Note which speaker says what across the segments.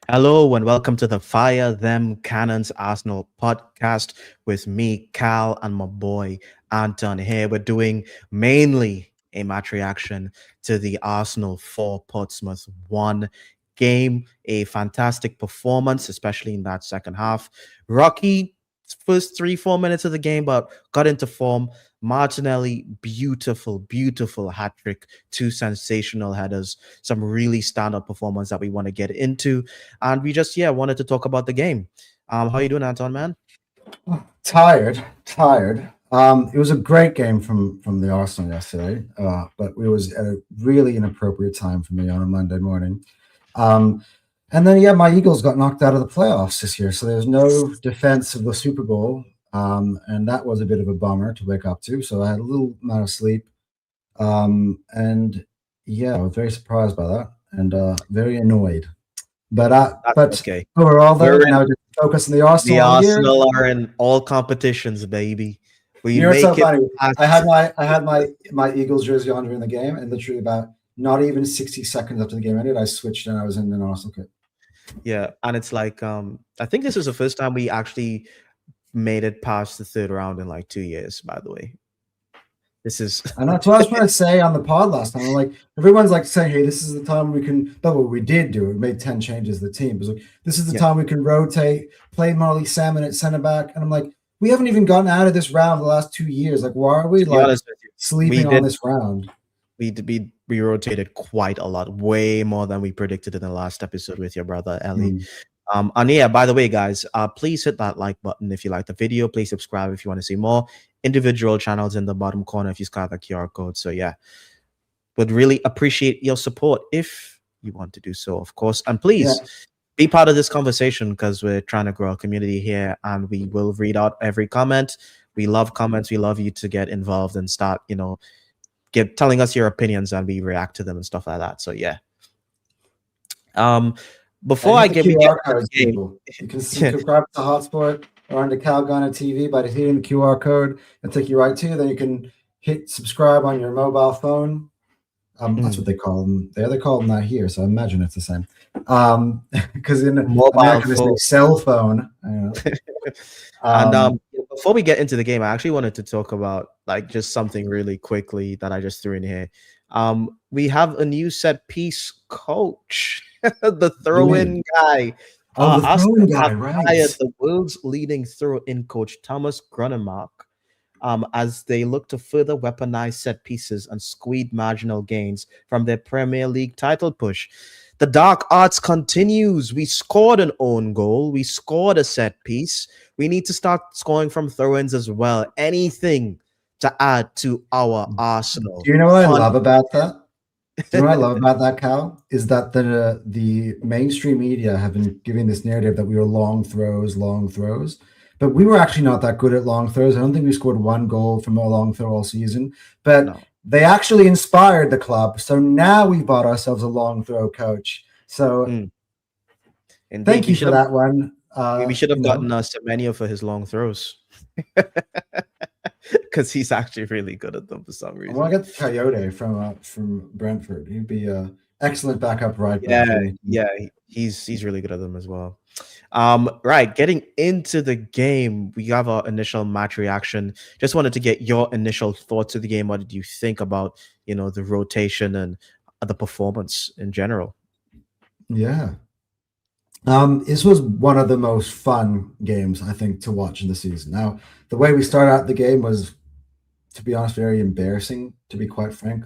Speaker 1: Hello and welcome to the Fire Them Cannons Arsenal podcast with me, Cal, and my boy Anton. Here we're doing mainly a match reaction to the Arsenal 4 Portsmouth 1 game. A fantastic performance, especially in that second half. Rocky first 3-4 minutes of the game, but got into form. Martinelli, beautiful hat trick, two sensational headers, some really standout performance that we want to get into. And we just, wanted to talk about the game. How you doing, Anton, man?
Speaker 2: Tired. It was a great game from the Arsenal yesterday, but it was at a really inappropriate time for me on a Monday morning. And then, my Eagles got knocked out of the playoffs this year, so there's no defense of the Super Bowl, and that was a bit of a bummer to wake up to. So I had a little amount of sleep, and I was very surprised by that and very annoyed. But
Speaker 1: Okay.
Speaker 2: overall, though, now just focus on the Arsenal.
Speaker 1: The Arsenal are in all competitions, baby. We
Speaker 2: You're
Speaker 1: make
Speaker 2: so
Speaker 1: it
Speaker 2: funny.
Speaker 1: past-
Speaker 2: I had my Eagles jersey on during the game, and literally about not even 60 seconds after the game ended, I switched and I was in an Arsenal kit.
Speaker 1: Yeah, and it's like I think this is the first time we actually made it past the third round in like 2 years, by the way. This is
Speaker 2: And that's what I was trying to say on the pod last time. I'm like, everyone's like saying, hey, this is the time we can, but what we did do, we made 10 changes to the team. It was like, this is the time we can rotate, play Molly Salmon at center back. And I'm like, we haven't even gotten out of this round the last 2 years. Like, why are we sleeping on this round?
Speaker 1: We rotated quite a lot, way more than we predicted in the last episode with your brother Ellie. And by the way, guys, please hit that like button if you like the video. Please subscribe if you want to see more individual channels in the bottom corner if you scan the QR code. So would really appreciate your support if you want to do so, of course. And please be part of this conversation because we're trying to grow a community here, and we will read out every comment. We love comments. We love you to get involved and start, telling us your opinions, and we react to them and stuff like that. So before I get
Speaker 2: QR codes, people, you can subscribe to HotSport or on the CalGunner TV by hitting the QR code and take you right to. Then you can hit subscribe on your mobile phone. That's what they call them there. They call them that here, so I imagine it's the same. Because in America, they say cell phone.
Speaker 1: And before we get into the game, I actually wanted to talk about just something really quickly that I just threw in here. We have a new set piece coach. The throw-in guy.
Speaker 2: The throw-in guy, right?
Speaker 1: Hired the world's leading throw-in coach, Thomas Grunemark, as they look to further weaponize set pieces and squeeze marginal gains from their Premier League title push. The dark arts continues. We scored an own goal. We scored a set piece. We need to start scoring from throw-ins as well. Anything to add to our Arsenal.
Speaker 2: Do you know what I love about that? Do you know what I love about that, Cal? Is that the mainstream media have been giving this narrative that we were long throws, but we were actually not that good at long throws. I don't think we scored one goal from a long throw all season, but they actually inspired the club. So now we bought ourselves a long throw coach. So thank you for that one.
Speaker 1: We should have gotten Semenyo for his long throws. Because he's actually really good at them for some reason.
Speaker 2: I want to get Coyote from Brentford. He'd be an excellent backup right
Speaker 1: back. He's really good at them as well. Right, getting into the game, we have our initial match reaction. Just wanted to get your initial thoughts of the game. What did you think about the rotation and the performance in general?
Speaker 2: Yeah. This was one of the most fun games, I think, to watch in the season. Now, the way we started out the game was, to be honest, very embarrassing, to be quite frank.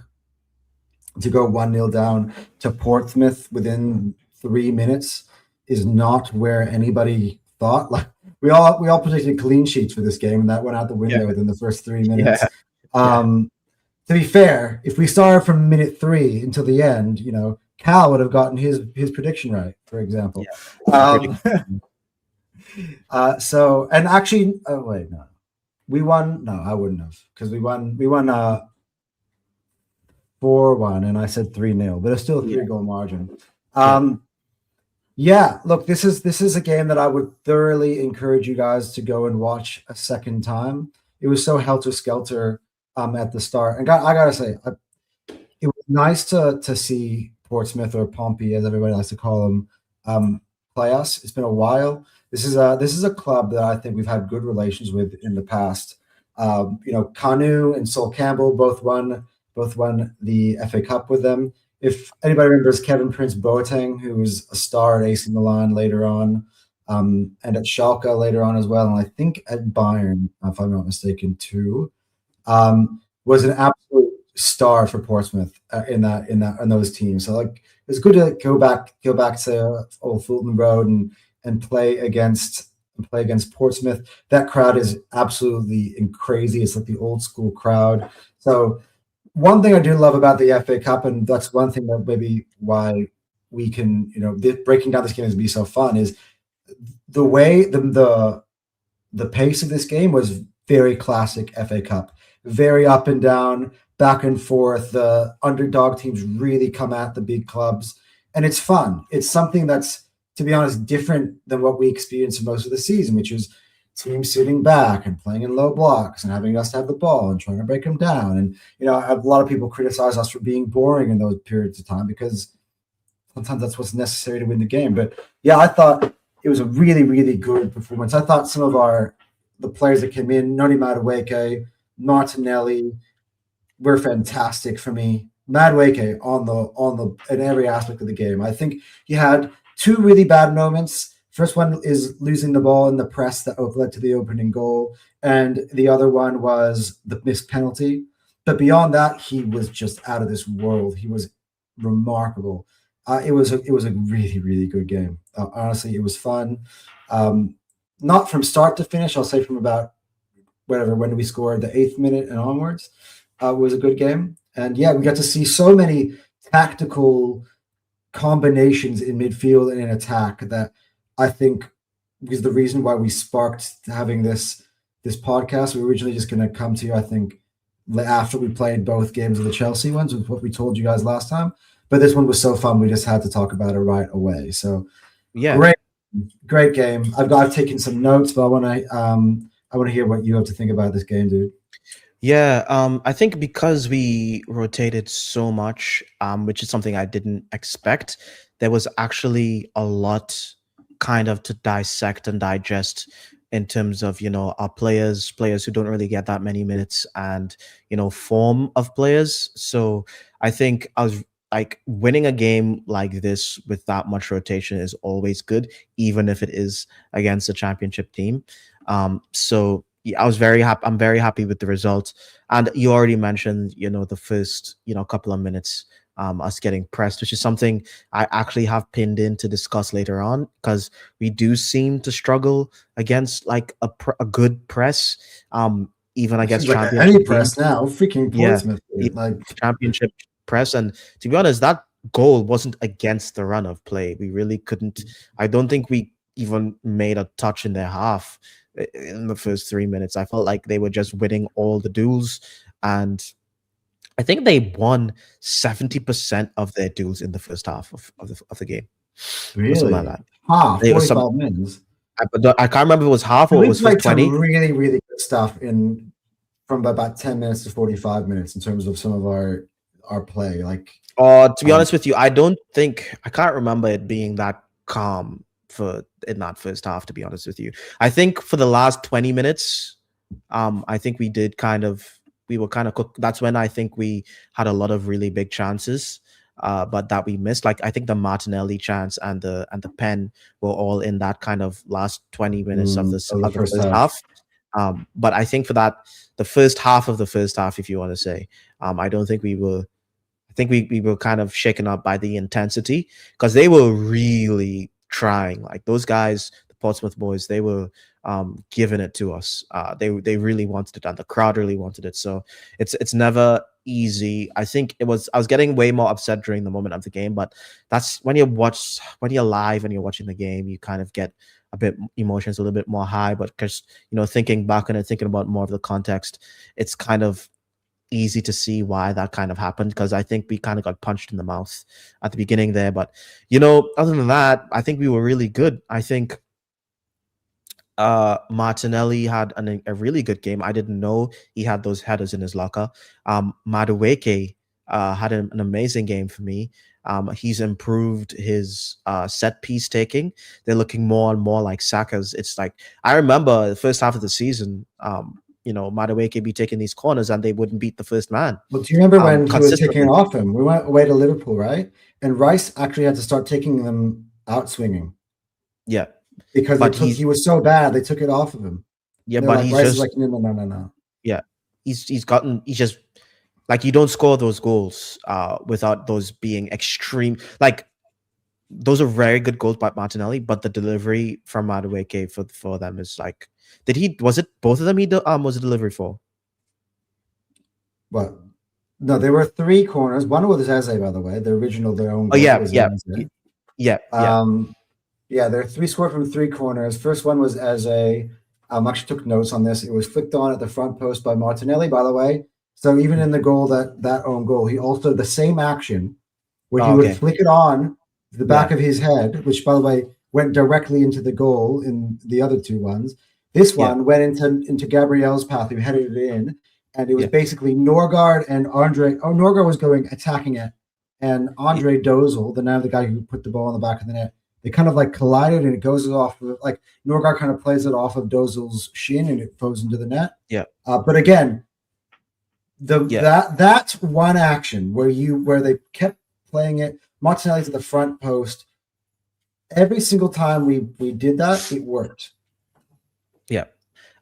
Speaker 2: To go 1-0 down to Portsmouth within 3 minutes is not where anybody thought. Like we all predicted clean sheets for this game, and that went out the window within the first 3 minutes. To be fair, if we started from minute 3 until the end, Cal would have gotten his prediction right, for example. So, and actually, we won. No, I wouldn't have, because we won 4-1, and I said 3-0, but it's still a 3-goal margin. Look, this is a game that I would thoroughly encourage you guys to go and watch a second time. It was so helter-skelter at the start, and I gotta say, it was nice to see Portsmouth, or Pompey, as everybody likes to call them, play us. It's been a while. This is a club that I think we've had good relations with in the past. Kanu and Sol Campbell both won the FA Cup with them. If anybody remembers Kevin Prince Boateng, who was a star at AC Milan later on, and at Schalke later on as well, and I think at Bayern, if I'm not mistaken, too, was an absolute star for Portsmouth in those teams. So like it's good to go back to Old Fulton Road and play against Portsmouth. That crowd is absolutely crazy. It's like the old school crowd. So one thing I do love about the FA Cup, and that's one thing that maybe why we can, breaking down this game is be so fun, is the way the pace of this game was very classic FA Cup, very up and down, back and forth. The underdog teams really come at the big clubs, and it's fun. It's something that's, to be honest, different than what we experienced most of the season, which is teams sitting back and playing in low blocks and having us have the ball and trying to break them down. And a lot of people criticize us for being boring in those periods of time because sometimes that's what's necessary to win the game. But yeah, I thought it was a really, really good performance. I thought some of the players that came in, Noni Madueke, Martinelli, were fantastic for me. Madueke in every aspect of the game. I think he had two really bad moments. First one is losing the ball in the press that led to the opening goal, and the other one was the missed penalty. But beyond that, he was just out of this world. He was remarkable. It was a really, really good game. Honestly, it was fun. Not from start to finish. I'll say from about when we scored the 8th minute and onwards. Was a good game. And yeah, we got to see so many tactical combinations in midfield and in attack that I think is the reason why we sparked having this podcast. We were originally just going to come to you, I think, after we played both games of the Chelsea ones, with what we told you guys last time. But this one was so fun, we just had to talk about it right away. So
Speaker 1: Yeah.
Speaker 2: great game. I've taken some notes, but I want to hear what you have to think about this game, dude.
Speaker 1: Yeah, I think because we rotated so much, which is something I didn't expect, there was actually a lot kind of to dissect and digest in terms of, our players who don't really get that many minutes and, form of players. So I think I was like winning a game like this with that much rotation is always good, even if it is against a championship team. So yeah, I was very happy. I'm very happy with the results. And you already mentioned, the first, couple of minutes, us getting pressed, which is something I actually have pinned in to discuss later on, because we do seem to struggle against like a good press, even against
Speaker 2: Like
Speaker 1: championship
Speaker 2: any
Speaker 1: teams.
Speaker 2: press now, freaking
Speaker 1: Yeah,
Speaker 2: Portsmouth, dude. Like
Speaker 1: championship press. And to be honest, that goal wasn't against the run of play. We really couldn't. I don't think we even made a touch in their half in the first 3 minutes. I felt like they were just winning all the duels, and I think they won 70% of their duels in the first half of the game, or something like
Speaker 2: really,
Speaker 1: that. It was some.
Speaker 2: 45 minutes.
Speaker 1: I can't remember if it was half
Speaker 2: And
Speaker 1: or it
Speaker 2: we
Speaker 1: was first
Speaker 2: played some
Speaker 1: 20.
Speaker 2: really, really good stuff in from about 10 minutes to 45 minutes in terms of some of our play. Like,
Speaker 1: To be honest with you, I can't remember it being that calm in that first half, to be honest with you. I think for the last 20 minutes, I think we were kind of cooked. That's when I think we had a lot of really big chances, but that we missed. Like I think the Martinelli chance and the pen were all in that kind of last 20 minutes of
Speaker 2: of the
Speaker 1: the
Speaker 2: first
Speaker 1: first
Speaker 2: half.
Speaker 1: half. But I think for that, the first half of the first half, if you want to say, I don't think we were. I think we were kind of shaken up by the intensity, because they were really trying. Like those guys, the Portsmouth boys, they were giving it to us. They really wanted it, and the crowd really wanted it. So it's never easy. I think I was getting way more upset during the moment of the game, but that's when you're live and you're watching the game, you kind of get a bit emotions a little bit more high. But because thinking back on it, thinking about more of the context, it's kind of easy to see why that kind of happened, because I think we kind of got punched in the mouth at the beginning there. But other than that, I think we were really good. I think Martinelli had a really good game. I didn't know he had those headers in his locker. Madueke had an amazing game for me. He's improved his set piece taking. They're looking more and more like Saka's. It's like I remember the first half of the season. Madueke be taking these corners and they wouldn't beat the first man
Speaker 2: Well, do you remember when he was taking it
Speaker 1: consistently.
Speaker 2: off him? We went away to Liverpool, right? And Rice actually had to start taking them out swinging
Speaker 1: Yeah,
Speaker 2: because
Speaker 1: but
Speaker 2: he was so bad, they took it off of him. And they're like,
Speaker 1: he's
Speaker 2: Rice is
Speaker 1: just
Speaker 2: like, no, no, no, no, no.
Speaker 1: yeah, he's just like you don't score those goals without those being extreme. Like those are very good goals by Martinelli, but the delivery from Madueke for them is like, was it both of them was a delivery for?
Speaker 2: What? No, there were three corners. One was Eze, by the way. The original, their own
Speaker 1: Oh
Speaker 2: goal
Speaker 1: yeah,
Speaker 2: was
Speaker 1: yeah,
Speaker 2: Eze.
Speaker 1: yeah.
Speaker 2: Yeah, there are three scored from three corners. First one was Eze. Actually took notes on this. It was flicked on at the front post by Martinelli, by the way. So even in the goal, that own goal, he also the same action where he
Speaker 1: Oh,
Speaker 2: would
Speaker 1: okay.
Speaker 2: flick it on to the back
Speaker 1: Yeah.
Speaker 2: of his head, which by the way went directly into the goal in the other two ones. This
Speaker 1: Yeah.
Speaker 2: one went into Gabriel's path, who headed it in, and it was
Speaker 1: Yeah.
Speaker 2: basically Norgard and Andre. Oh, Norgard was going attacking it, and Andre Dozel, the name of the guy who put the ball in the back of the net, they kind of like collided, and it goes off of like Norgard kind of plays it off of Dozel's shin, and it goes into the net.
Speaker 1: Yeah.
Speaker 2: But again,
Speaker 1: Yeah.
Speaker 2: that one action where they kept playing it, Martinelli's at the front post. Every single time we did that, it worked.
Speaker 1: Yeah.
Speaker 2: It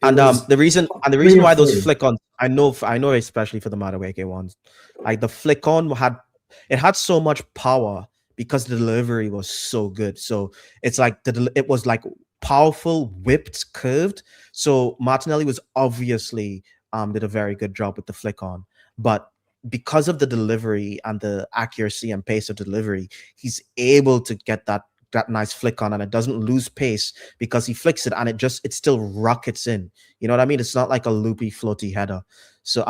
Speaker 1: And
Speaker 2: was
Speaker 1: the reason why those flick on, I know especially for the Madueke ones, like the flick on had so much power because the delivery was so good. So it's like it was like powerful, whipped, curved. So Martinelli was obviously did a very good job with the flick on, but because of the delivery and the accuracy and pace of delivery, he's able to get that nice flick on, and it doesn't lose pace because he flicks it and it still rockets in. You know what I mean? It's not like a loopy floaty header. So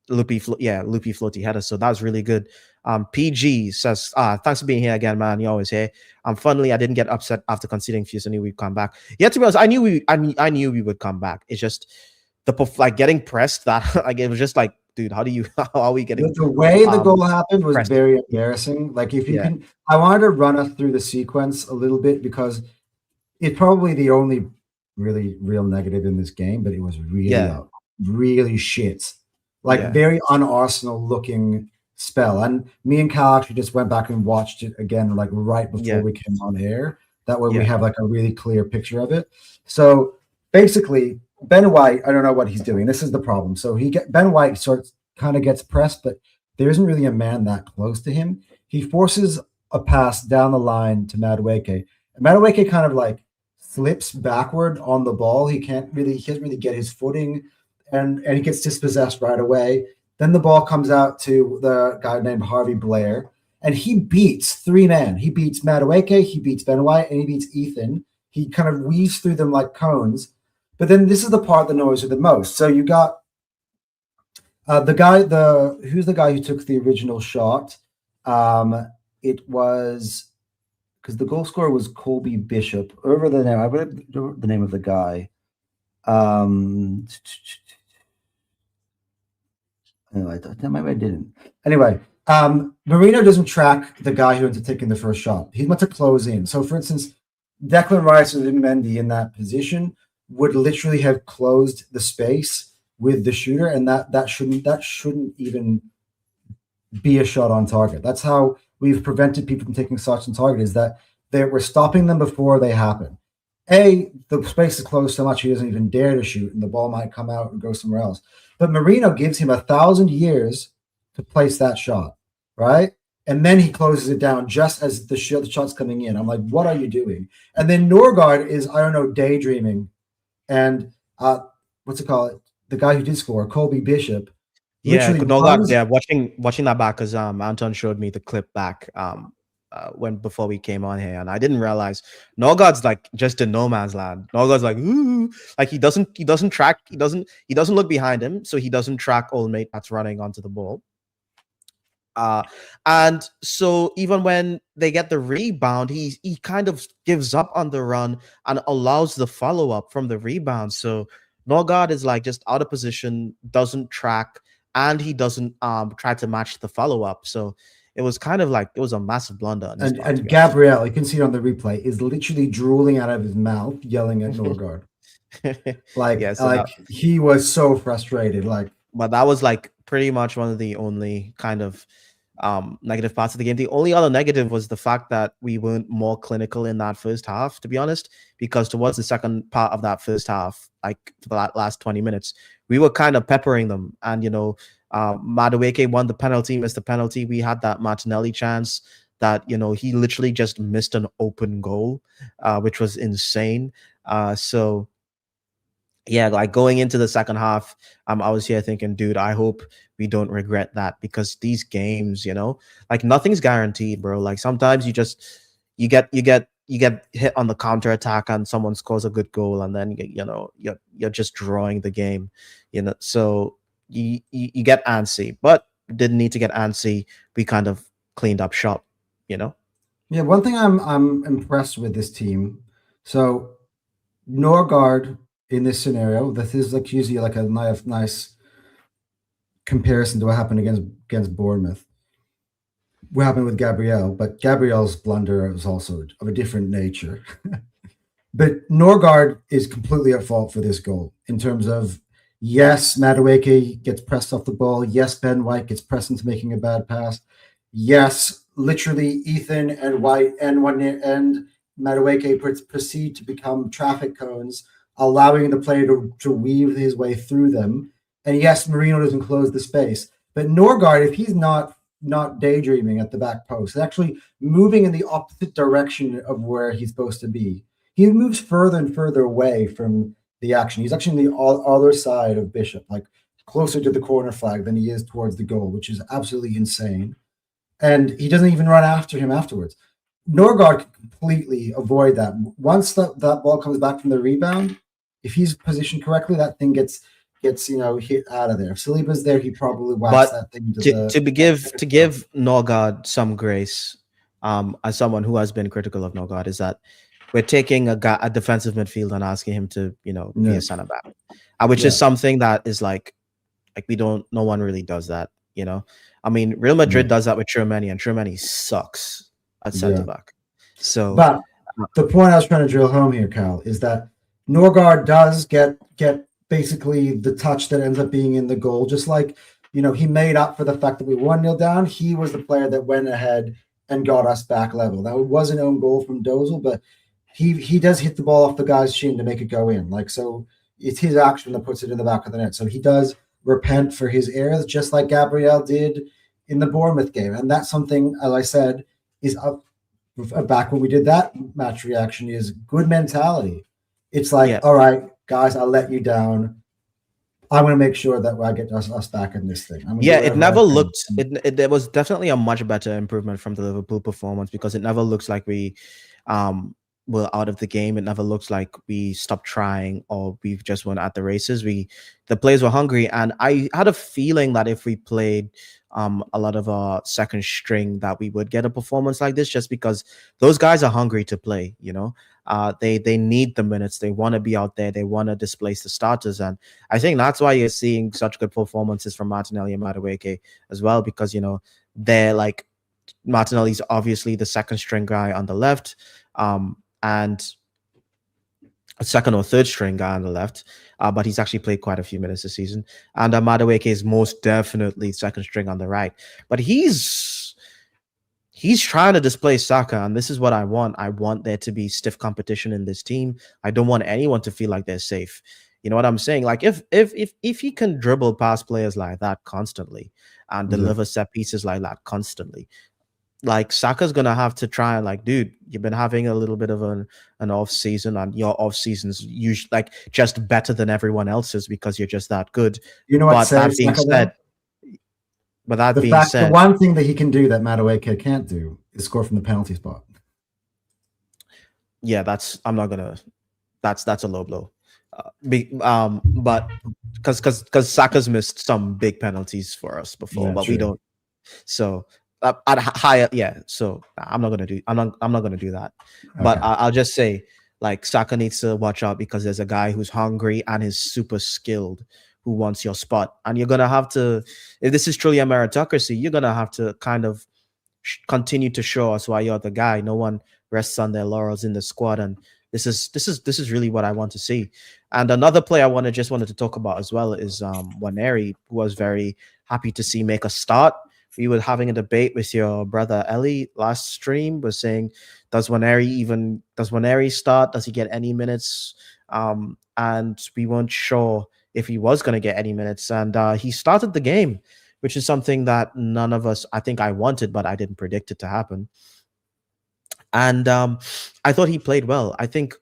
Speaker 1: loopy floaty header. So that was really good. PG says, thanks for being here again, man. You're always here. Funnily, I didn't get upset after conceding Fuse. I knew we'd come back. Yeah, to be honest, I knew we would come back. It's just like getting pressed that like it was just like, dude, how are we getting
Speaker 2: the way the goal happened was
Speaker 1: pressed?
Speaker 2: very embarrassing. Like if you can, I wanted to run us through the sequence a little bit because it's probably the only really real negative in this game, but it was really shit. Like very un-Arsenal looking spell. And me and Cal actually just went back and watched it again, like right before we came on air. That way we have like a really clear picture of it. So basically, Ben White, I don't know what he's doing. This is the problem. So Ben White kind of gets pressed, but there isn't really a man that close to him. He forces a pass down the line to Madueke. And Madueke kind of like slips backward on the ball. He can't really get his footing, and he gets dispossessed right away. Then the ball comes out to the guy named Harvey Blair, and he beats three men. He beats Madueke, he beats Ben White, and he beats Ethan. He kind of weaves through them like cones. But then this is the part that annoys me the most. So you got who's the guy who took the original shot? It was because the goal scorer was Colby Bishop. Over the name, I read the name of the guy. Anyway, maybe I didn't. Anyway, Marino doesn't track the guy who ends up taking the first shot. He wants to close in. So, for instance, Declan Rice and Mendy in that position would literally have closed the space with the shooter, and that shouldn't even be a shot on target. That's how we've prevented people from taking shots on target, is that we're stopping them before they happen. The space is closed so much he doesn't even dare to shoot, and the ball might come out and go somewhere else. But Marino gives him 1,000 years to place that shot, right? And then he closes it down just as the shot's coming in. I'm like, what are you doing? And then Norgard is, I don't know, daydreaming. And what's it called? The guy who did score, Colby Bishop.
Speaker 1: Yeah, Norgard. Yeah, watching that back because Anton showed me the clip back before we came on here, and I didn't realize Norgard's like just in no man's land. Norgard's like, ooh, like he doesn't track, he doesn't look behind him, so he doesn't track old mate that's running onto the ball. And so even when they get the rebound, he kind of gives up on the run and allows the follow up from the rebound. So Norgard is like just out of position, doesn't track, and he doesn't try to match the follow up. So it was kind of like it was a massive blunder on his part, to
Speaker 2: And
Speaker 1: be honest.
Speaker 2: Gabriel, you can see it on the replay, is literally drooling out of his mouth, yelling at Norgard.
Speaker 1: Yeah, so
Speaker 2: Like he was so frustrated. Like,
Speaker 1: but that was like pretty much one of the only kind of negative parts of the game. The only other negative was the fact that we weren't more clinical in that first half, to be honest, because towards the second part of that first half, like for the last 20 minutes, we were kind of peppering them. And, Madueke won the penalty, missed the penalty. We had that Martinelli chance that, he literally just missed an open goal, which was insane. So yeah, like going into the second half, I was here thinking, dude, I hope we don't regret that, because these games, like nothing's guaranteed, bro. Like sometimes you get hit on the counter attack and someone scores a good goal, and then you're just drawing the game, So you get antsy, but didn't need to get antsy. We kind of cleaned up shop, you know.
Speaker 2: yeah, one thing I'm impressed with this team. So Norgard in this scenario, this is like usually like a nice comparison to what happened against Bournemouth. What happened with Gabriel, but Gabriel's blunder was also of a different nature. But Norgard is completely at fault for this goal in terms of, yes, Madueke gets pressed off the ball. Yes, Ben White gets pressed into making a bad pass. Yes, literally Ethan and White and Madueke proceed to become traffic cones, allowing the player to weave his way through them. And yes, Marino doesn't close the space. But Norgard, if he's not daydreaming at the back post, actually moving in the opposite direction of where he's supposed to be, he moves further and further away from the action. He's actually on the other side of Bishop, like closer to the corner flag than he is towards the goal, which is absolutely insane. And he doesn't even run after him afterwards. Norgard can completely avoid that. Once that ball comes back from the rebound, if he's positioned correctly, that thing gets hit out of there. If Saliba's there, he probably whacks
Speaker 1: But
Speaker 2: that thing
Speaker 1: to give Norgard some grace, as someone who has been critical of Norgard, is that we're taking a defensive midfielder and asking him to, be a center back, which is something that is like no one really does that, I mean, Real Madrid does that with Tchouaméni, and Tchouaméni sucks at center back. So,
Speaker 2: but the point I was trying to drill home here, Cal, is that Norgard does get basically the touch that ends up being in the goal. Just like, he made up for the fact that we 1-0 down. He was the player that went ahead and got us back level. That was an own goal from Dozel, but he does hit the ball off the guy's shin to make it go in. Like, so it's his action that puts it in the back of the net. So he does repent for his errors, just like Gabriel did in the Bournemouth game. And that's something, as I said, is up back when we did that match reaction, is good mentality. It's like, all right, guys, I'll let you down. I'm going to make sure that I get us back in this thing.
Speaker 1: It never looked. There was definitely a much better improvement from the Liverpool performance, because it never looks like we were out of the game. It never looks like we stopped trying or we just went at the races. The players were hungry, and I had a feeling that if we played a lot of our second string, that we would get a performance like this, just because those guys are hungry to play. They need the minutes. They want to be out there. They want to displace the starters, and I think that's why you're seeing such good performances from Martinelli and Madueke as well, because they're like, Martinelli's obviously the second string guy on the left, and a second or third string guy on the left, but he's actually played quite a few minutes this season. And Madueke is most definitely second string on the right, but he's trying to displace Saka, and this is what I want. I want there to be stiff competition in this team. I don't want anyone to feel like they're safe. You know what I'm saying? Like if he can dribble past players like that constantly and deliver set pieces like that constantly, like Saka's gonna have to try and like, dude, you've been having a little bit of an off season, and your off season's usually like just better than everyone else's because you're just that good.
Speaker 2: You know what?
Speaker 1: The
Speaker 2: one thing that he can do that Madueke can't do is score from the penalty spot.
Speaker 1: Yeah, that's a low blow. But because Saka's missed some big penalties for us before, but true. We don't. So at higher, So I'm not gonna do that. Okay. But I'll just say, like, Saka needs to watch out, because there's a guy who's hungry and is super skilled who wants your spot, and you're gonna have to. If this is truly a meritocracy, you're gonna have to kind of continue to show us why you're the guy. No one rests on their laurels in the squad, and this is really what I want to see. And another player I wanted to talk about as well is Waneri, who was very happy to see make a start. We were having a debate with your brother Ellie last stream. Was saying, does Waneri start? Does he get any minutes? And we weren't sure if he was going to get any minutes, and he started the game, which is something that none of us, I think, I wanted, but I didn't predict it to happen. And I thought he played well. I think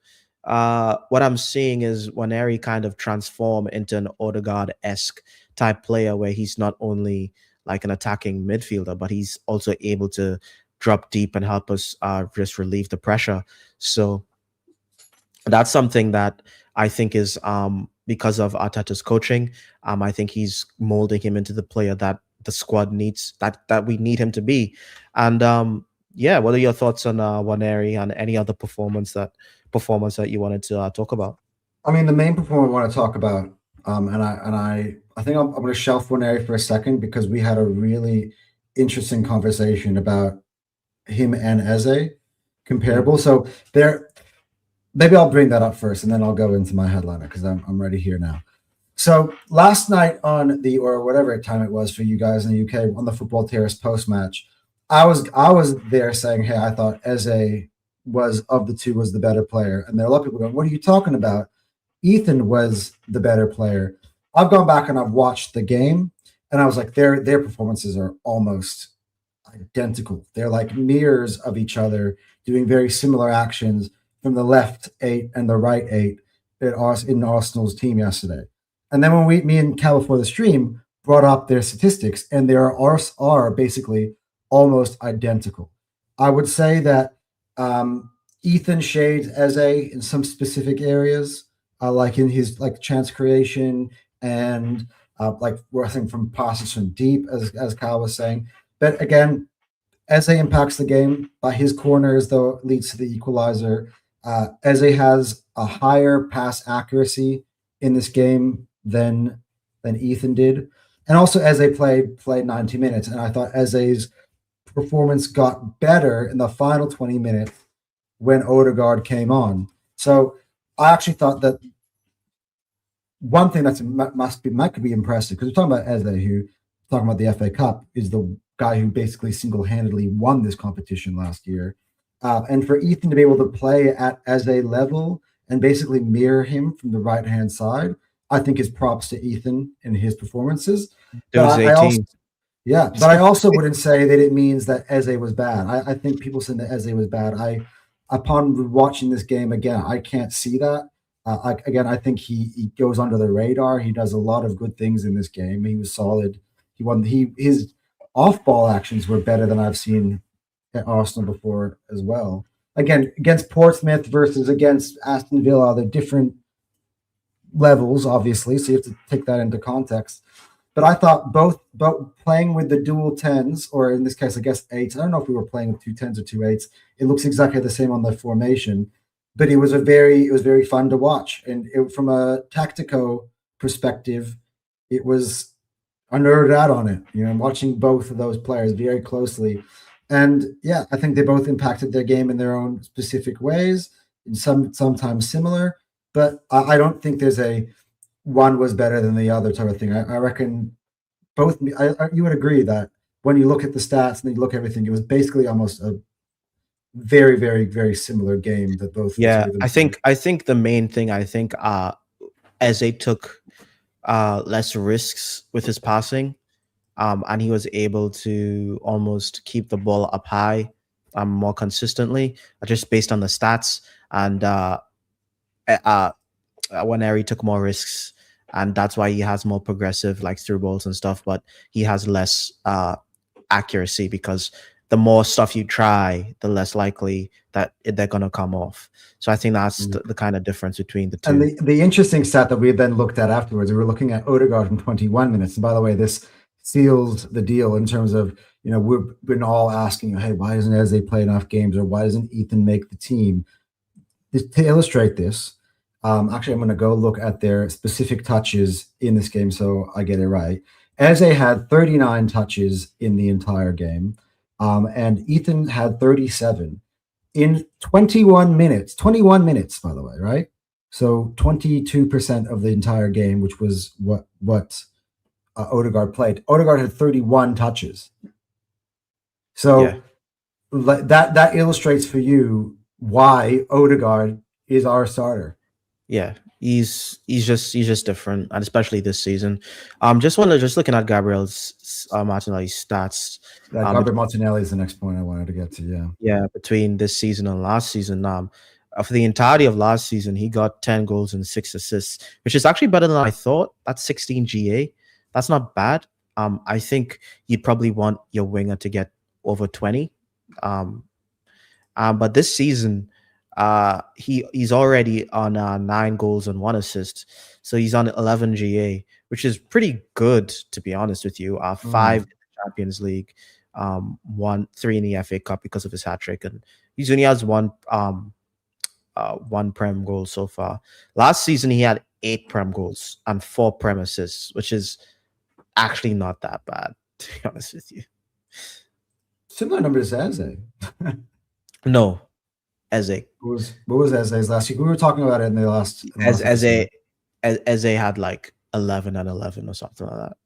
Speaker 1: what I'm seeing is Waneri kind of transform into an Odegaard esque type player, where he's not only like an attacking midfielder, but he's also able to drop deep and help us just relieve the pressure. So that's something that I think is because of Arteta's coaching. I think he's molding him into the player that the squad needs, that we need him to be. And yeah, what are your thoughts on Waneri and any other performance that you wanted to talk about?
Speaker 2: I mean, the main performer I want to talk about, I think I'm going to shelf Waneri for a second because we had a really interesting conversation about him and Eze comparable. So there, maybe I'll bring that up first, and then I'll go into my headliner because I'm ready here now. So last night on the, or whatever time it was for you guys in the UK, on the Football Terrace post match, I was there saying, hey, I thought Eze was, of the two, was the better player, and there are a lot of people going, what are you talking about? Ethan was the better player. I've gone back and I've watched the game, and I was like, their performances are almost identical. They're like mirrors of each other, doing very similar actions from the left eight and the right eight in Arsenal's team yesterday. And then when me and Cal before the stream brought up their statistics, and they are basically almost identical. I would say that Ethan shades Eze in some specific areas, like in his like chance creation and like working from passes from deep, as Cal was saying. But again, Eze impacts the game by his corners, though, leads to the equalizer. Eze has a higher pass accuracy in this game than Ethan did, and also Eze played 90 minutes, and I thought Eze's performance got better in the final 20 minutes when Odegaard came on. So I actually thought that one thing that might be impressive, because we're talking about Eze, who, talking about the FA Cup, is the guy who basically single-handedly won this competition last year. And for Ethan to be able to play at Eze level and basically mirror him from the right-hand side, I think is props to Ethan in his performances.
Speaker 1: Those 18.
Speaker 2: But I also wouldn't say that it means that Eze was bad. I think people saying that Eze was bad. Upon watching this game again, I can't see that. I think he goes under the radar. He does a lot of good things in this game. He was solid. His off-ball actions were better than I've seen at Arsenal before as well. Again, against Portsmouth versus against Aston Villa, they're different levels, obviously, so you have to take that into context. But I thought both playing with the dual 10s, or in this case, I guess 8s. I don't know if we were playing with 2 10s or 2 8s. It looks exactly the same on the formation, but it was very fun to watch. And from a tactical perspective, it was, I nerded out on it. You know, watching both of those players very closely. And yeah, I think they both impacted their game in their own specific ways, in sometimes similar. But I don't think there's one was better than the other type of thing. I reckon both. You would agree that when you look at the stats and you look at everything, it was basically almost a very, very, very similar game that both.
Speaker 1: Yeah, I think the main thing, Eze took less risks with his passing, and he was able to almost keep the ball up high more consistently, just based on the stats. And Waneri took more risks, and that's why he has more progressive, like, through balls and stuff, but he has less accuracy, because the more stuff you try, the less likely that they're going to come off. So I think that's the kind of difference between the two.
Speaker 2: And the interesting stat that we then looked at afterwards, we were looking at Odegaard in 21 minutes. And by the way, this seals the deal in terms of, you know, we've been all asking, hey, why doesn't Eze play enough games, or why doesn't Ethan make the team? To illustrate this, actually, I'm going to go look at their specific touches in this game so I get it right. Eze had 39 touches in the entire game. and Ethan had 37 in 21 minutes. 21 minutes, by the way, right? So 22% of the entire game, which was what Odegaard played. Odegaard had 31 touches.
Speaker 1: Yeah,
Speaker 2: So that illustrates for you why Odegaard is our starter.
Speaker 1: yeah. He's just different, and especially this season. Just looking at Gabriel's Martinelli's stats.
Speaker 2: Gabriel Martinelli is the next point I wanted to get to. Yeah.
Speaker 1: Yeah, between this season and last season. For the entirety of last season, he got 10 goals and 6 assists, which is actually better than I thought. That's 16 GA. That's not bad. I think you'd probably want your winger to get over 20. Um, but this season, he's already on 9 goals and 1 assist, so he's on 11 GA, which is pretty good to be honest with you. Five in the Champions League, 3 in the FA Cup because of his hat trick, and he only has one Prem goal so far. Last season, he had 8 Prem goals and 4 Prem assists, which is actually not that bad, to be honest with you.
Speaker 2: Similar number to Eze.
Speaker 1: No, Eze.
Speaker 2: What was Eze's last week? We were talking about it in the last.
Speaker 1: Eze had like 11 and 11 or something like that.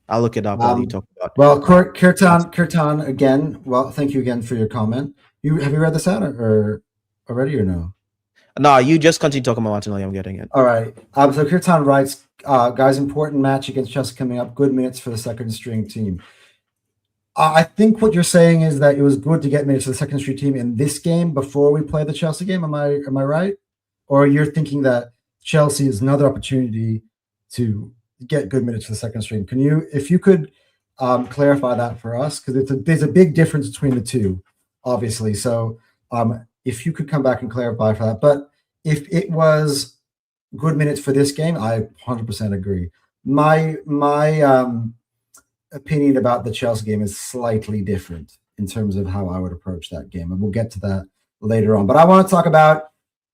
Speaker 1: I'll look it up while you talk about.
Speaker 2: Well, Kirtan again. Well, thank you again for your comment. Have you read this out or already or no?
Speaker 1: No, you just continue talking about Martinelli. I'm getting it.
Speaker 2: All right. So Kirtan writes, guys, important match against Chelsea coming up. Good minutes for the second string team. I think what you're saying is that it was good to get minutes for the second string team in this game before we play the Chelsea game. Am I right? Or you're thinking that Chelsea is another opportunity to get good minutes for the second string? If you could clarify that for us, because there's a big difference between the two, obviously. So if you could come back and clarify for that. But if it was good minutes for this game, I 100% agree. My opinion about the Chelsea game is slightly different in terms of how I would approach that game, and we'll get to that later on. But I want to talk about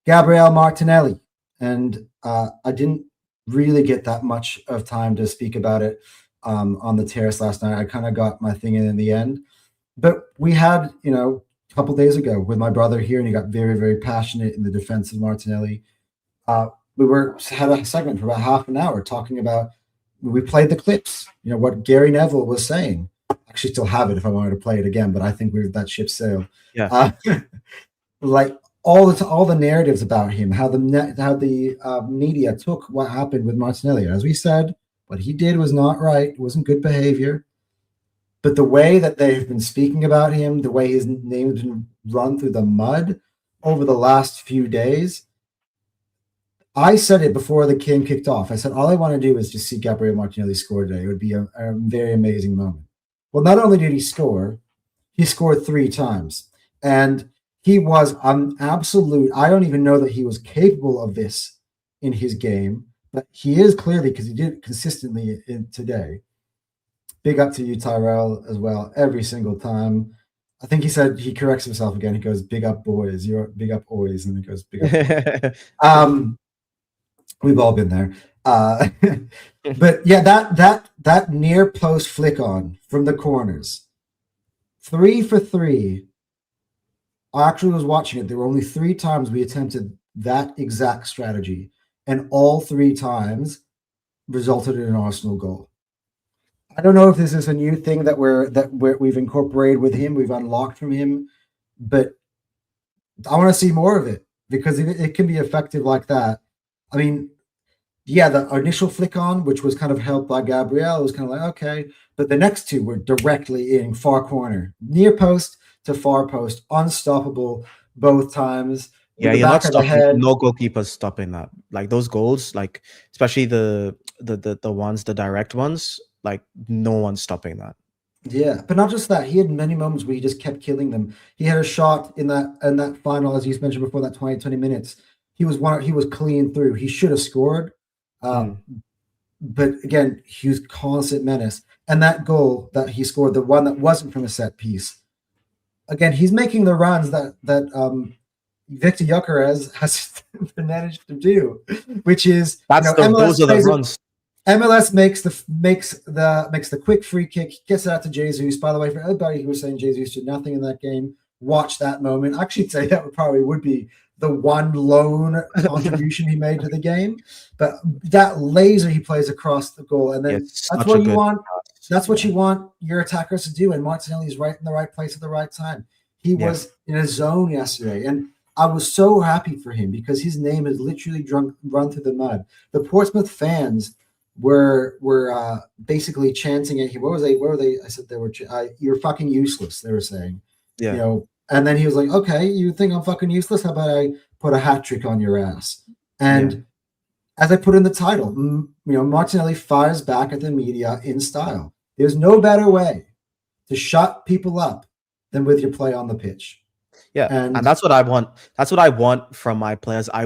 Speaker 2: Gabriel Martinelli, and I didn't really get that much of time to speak about it on the terrace last night. I kind of got my thing in the end, but we had, a couple days ago with my brother here, and he got very, very passionate in the defense of Martinelli. We had a segment for about half an hour talking about. We played the clips, what Gary Neville was saying. I actually still have it if I wanted to play it again, but I think that ship sailed.
Speaker 1: Yeah.
Speaker 2: Like all the narratives about him, how the media took what happened with Martinelli. As we said, what he did was not right. It wasn't good behavior. But the way that they've been speaking about him, the way his name has been run through the mud over the last few days, I said it before the game kicked off. I said, all I want to do is just see Gabriel Martinelli score today. It would be a very amazing moment. Well, not only did he scored 3 times. And he was an absolute, I don't even know that he was capable of this in his game, but he is clearly, because he did it consistently today. Big up to you, Tyrell, as well, every single time. I think he said, he corrects himself again. He goes, big up boys. You're big up boys. And he goes, big up boys. We've all been there. But yeah, that near post flick on from the corners, 3 for 3. I actually was watching it. There were only 3 times we attempted that exact strategy, and all 3 times resulted in an Arsenal goal. I don't know if this is a new thing that we've incorporated with him, we've unlocked from him, but I want to see more of it, because it can be effective like that. I mean, yeah, the initial flick on, which was kind of helped by Gabriel, was kind of like, okay. But the next 2 were directly in far corner, near post to far post, unstoppable both times.
Speaker 1: Yeah, you're not stopping. No goalkeeper's stopping that. Like those goals, like especially the ones, the direct ones, like no one's stopping that.
Speaker 2: Yeah, but not just that. He had many moments where he just kept killing them. He had a shot in that final, as you mentioned before, that 20 minutes. He was clean through. He should have scored. But again, he was constant menace. And that goal that he scored, the one that wasn't from a set piece, again, he's making the runs that Victor Gyökeres has managed to do, which is
Speaker 1: those are the runs.
Speaker 2: MLS makes the quick free kick, gets it out to Jesus. By the way, for everybody who was saying Jesus did nothing in that game, watch that moment. I actually say that would be the one lone contribution he made to the game. But that laser he plays across the goal, and then
Speaker 1: It's
Speaker 2: that's
Speaker 1: such a
Speaker 2: what you
Speaker 1: good
Speaker 2: want.
Speaker 1: pass.
Speaker 2: That's what
Speaker 1: Yeah.
Speaker 2: you want your attackers to do. And Martinelli's right in the right place at the right time. He
Speaker 1: Yeah.
Speaker 2: was in a zone yesterday, and I was so happy for him because his name has literally run through the mud. The Portsmouth fans were basically chanting at him. What was they? What were they? I said they were. You're fucking useless. They were saying, you
Speaker 1: Yeah.
Speaker 2: know. And then he was like, "Okay, you think I'm fucking useless? How about I put a hat trick on your ass?"
Speaker 1: Yeah.
Speaker 2: And as I put in the title, Martinelli fires back at the media in style. There's no better way to shut people up than with your play on the pitch.
Speaker 1: Yeah. And
Speaker 2: And
Speaker 1: that's what I want. That's what I want from my players. I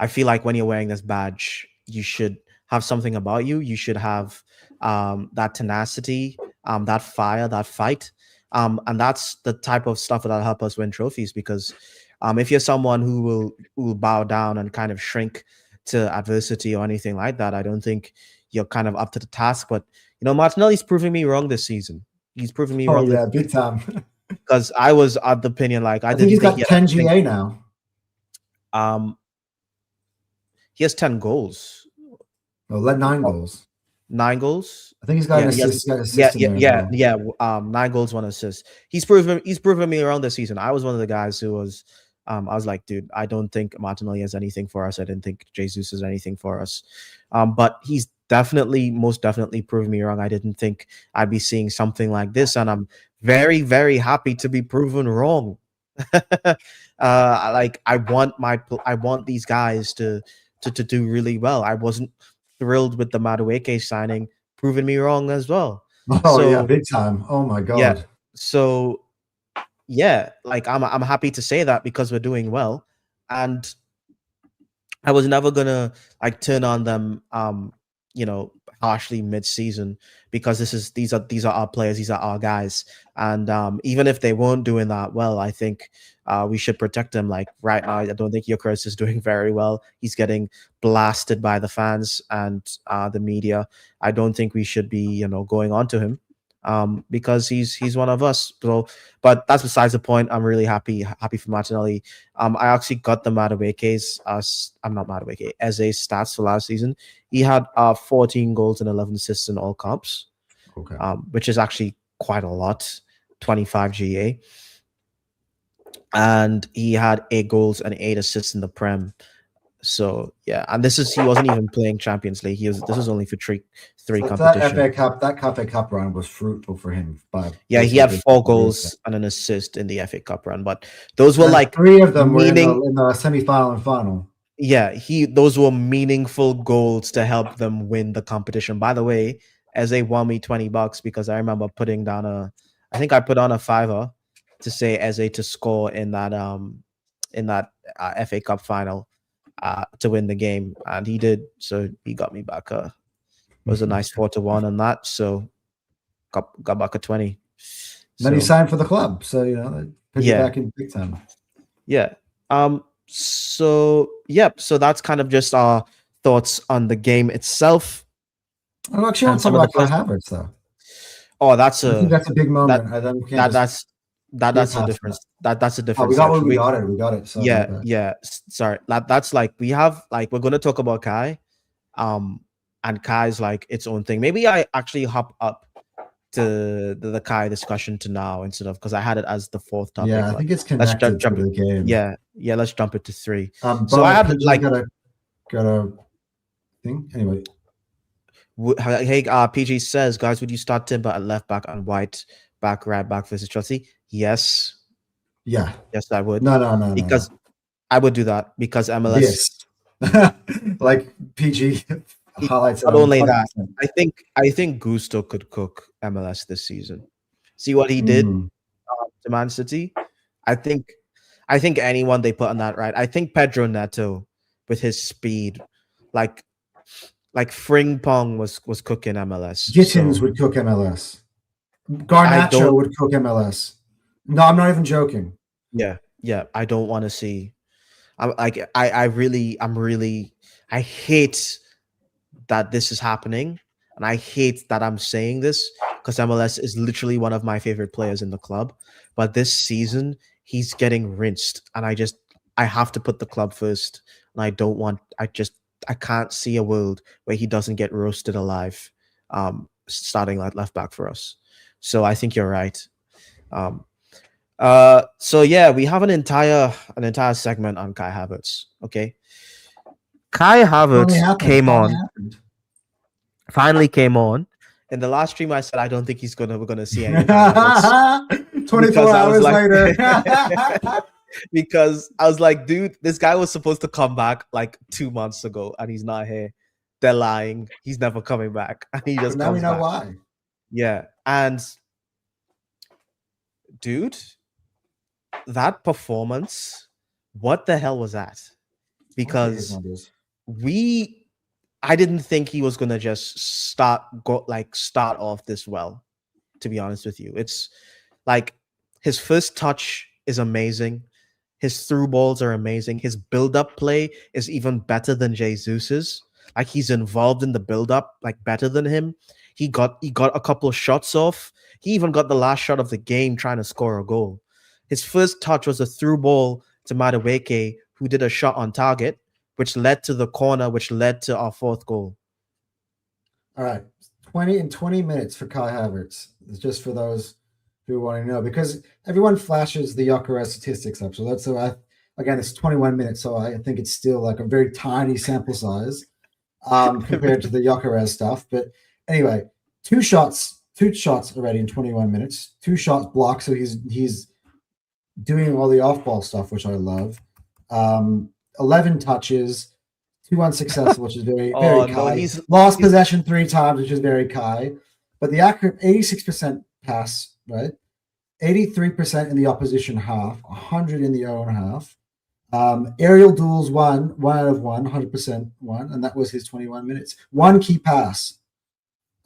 Speaker 1: feel like when you're wearing this badge, you should have something about you. You should have that tenacity, that fire, that fight. And that's the type of stuff that'll help us win trophies because if you're someone who will bow down and kind of shrink to adversity or anything like that, I don't think you're kind of up to the task. But Martinelli's proving me wrong this season. He's proving me
Speaker 2: oh
Speaker 1: wrong this
Speaker 2: yeah, big time.
Speaker 1: because I was of the opinion like I
Speaker 2: I think
Speaker 1: didn't
Speaker 2: he's
Speaker 1: think he
Speaker 2: got
Speaker 1: had
Speaker 2: 10
Speaker 1: anything.
Speaker 2: GA now.
Speaker 1: Um, he has 10 goals.
Speaker 2: Oh, let 9
Speaker 1: Oh,
Speaker 2: goals.
Speaker 1: 9 goals.
Speaker 2: I think he's got
Speaker 1: Yeah,
Speaker 2: an
Speaker 1: he has.
Speaker 2: assist. He's got an
Speaker 1: Yeah,
Speaker 2: assist in
Speaker 1: yeah,
Speaker 2: there as
Speaker 1: yeah,
Speaker 2: well.
Speaker 1: yeah. 9 goals, 1 assist. He's proven me wrong this season. I was one of the guys who was. I was like, dude, I don't think Martinelli has anything for us. I didn't think Jesus has anything for us. But he's most definitely proved me wrong. I didn't think I'd be seeing something like this, and I'm very, very happy to be proven wrong. I want these guys to do really well. I wasn't thrilled with the Madueke signing, proving me wrong as well.
Speaker 2: Oh yeah,
Speaker 1: So
Speaker 2: big time. Oh my
Speaker 1: yeah,
Speaker 2: god.
Speaker 1: so yeah, like I'm happy to say that because we're doing well, and I was never gonna like turn on them, you know, harshly mid-season because these are our players, these are our guys, and even if they weren't doing that well, I think we should protect them. Like right now, I don't think Eucharist is doing very well. He's getting blasted by the fans and the media. I don't think we should be, going on to him. Because he's one of us. So, but that's besides the point. I'm really happy for Martinelli. I actually got the Madueke's I'm not Madueke as a stats for last season. He had 14 goals and 11 assists in all comps,
Speaker 2: Okay.
Speaker 1: which is actually quite a lot. 25 GA, and he had 8 goals and 8 assists in the Prem. So yeah, and he wasn't even playing Champions League. This was only for three
Speaker 2: So that
Speaker 1: competitions.
Speaker 2: FA Cup run was fruitful for him. By
Speaker 1: Yeah, he had
Speaker 2: basically
Speaker 1: 4 goals and an assist in the FA Cup run, but those were
Speaker 2: and
Speaker 1: like
Speaker 2: 3 of them were in
Speaker 1: meaning.
Speaker 2: the semi-final and final.
Speaker 1: Yeah, those were meaningful goals to help them win the competition. By the way, as they won me $20 because I remember putting down I think I put on a fiver to say Eze to score in that FA Cup final to win the game, and he did. So he got me back. It was a nice 4-1 on that. So got back a 20.
Speaker 2: Then he
Speaker 1: So
Speaker 2: signed for the club, so they put you
Speaker 1: yeah,
Speaker 2: back in big time.
Speaker 1: yeah. So yep. So that's kind of just our thoughts on the game itself
Speaker 2: I actually
Speaker 1: and
Speaker 2: want to talk
Speaker 1: some of the
Speaker 2: about Kai
Speaker 1: players.
Speaker 2: Havertz though.
Speaker 1: Oh, that's
Speaker 2: I think
Speaker 1: a
Speaker 2: that's a big
Speaker 1: that
Speaker 2: moment. I then we can't
Speaker 1: that
Speaker 2: just
Speaker 1: that's that
Speaker 2: skip
Speaker 1: that's a
Speaker 2: past that.
Speaker 1: difference. That's a
Speaker 2: Oh,
Speaker 1: different section.
Speaker 2: we got it. We got it. Sorry
Speaker 1: Yeah,
Speaker 2: about that.
Speaker 1: yeah. Sorry. That's like we have like we're gonna talk about Kai, um, and Kai's like its own thing. Maybe I actually hop up to the Kai discussion to now instead of because I had it as the fourth
Speaker 2: Yeah,
Speaker 1: topic.
Speaker 2: I
Speaker 1: But
Speaker 2: think it's
Speaker 1: let's
Speaker 2: connected to
Speaker 1: jump it.
Speaker 2: the game.
Speaker 1: Yeah. Let's jump it to 3. So I
Speaker 2: But
Speaker 1: had
Speaker 2: PG
Speaker 1: like
Speaker 2: got a thing anyway.
Speaker 1: Hey, PG says, guys, would you start Timber at left back and White back, right back versus Chelsea? Yes,
Speaker 2: Yeah.
Speaker 1: yes, I would.
Speaker 2: No.
Speaker 1: Because I would do that because MLS.
Speaker 2: This like PG highlights it
Speaker 1: Not
Speaker 2: on
Speaker 1: only that,
Speaker 2: 100%.
Speaker 1: I think Gusto could cook MLS this season. See what he did to Man City. I think I think anyone they put on that right. I think Pedro Neto with his speed, like Fringpong was cooking MLS.
Speaker 2: Gittins
Speaker 1: So
Speaker 2: would cook MLS.
Speaker 1: I
Speaker 2: Garnacho
Speaker 1: don't.
Speaker 2: would cook MLS. No, I'm not even joking.
Speaker 1: Yeah. I don't want to see. I'm like I really I hate that this is happening, and I hate that I'm saying this because MLS is literally one of my favorite players in the club. But this season, he's getting rinsed, and I have to put the club first, and I can't see a world where he doesn't get roasted alive, starting at left back for us. So I think you're right. Um, so yeah, we have an entire segment on Kai Havertz. Okay, Kai
Speaker 2: Finally
Speaker 1: Havertz
Speaker 2: happened.
Speaker 1: came
Speaker 2: Finally
Speaker 1: on,
Speaker 2: happened.
Speaker 1: finally came on. In the last stream, I said I don't think we're gonna see any Kai Havertz
Speaker 2: 24
Speaker 1: because I was
Speaker 2: hours
Speaker 1: like,
Speaker 2: later.
Speaker 1: because I was like, dude, this guy was supposed to come back like 2 months ago, and he's not here. They're lying. He's never coming back, and he
Speaker 2: But
Speaker 1: just
Speaker 2: now we
Speaker 1: comes
Speaker 2: know
Speaker 1: back.
Speaker 2: why.
Speaker 1: Yeah, and dude, that performance, what the hell was that?
Speaker 2: What is
Speaker 1: Because
Speaker 2: all this?
Speaker 1: we I didn't think he was gonna just start off this well, to be honest with you. It's like his first touch is amazing. His through balls are amazing. His build-up play is even better than Jesus's. Like he's involved in the build-up like better than him. He got a couple of shots off. He even got the last shot of the game trying to score a goal. His first touch was a through ball to Madueke, who did a shot on target, which led to the corner, which led to our fourth goal.
Speaker 2: All right. 20 minutes for Kai Havertz. It's just for those who want to know, because everyone flashes the Gyökeres statistics up. So again, it's 21 minutes. So I think it's still like a very tiny sample size compared to the Gyökeres stuff. But anyway, two shots already in 21 minutes, 2 shots blocked. So he's doing all the off-ball stuff, which I love. 11 touches, 2 unsuccessful, which is very
Speaker 1: Oh
Speaker 2: Kai.
Speaker 1: no, he's
Speaker 2: Lost possession 3 times, which is very Kai. But the accurate 86% pass, right? 83% in the opposition half, 100 in the own half. Aerial duels one out of 100% one, and that was his 21 minutes. 1 key pass,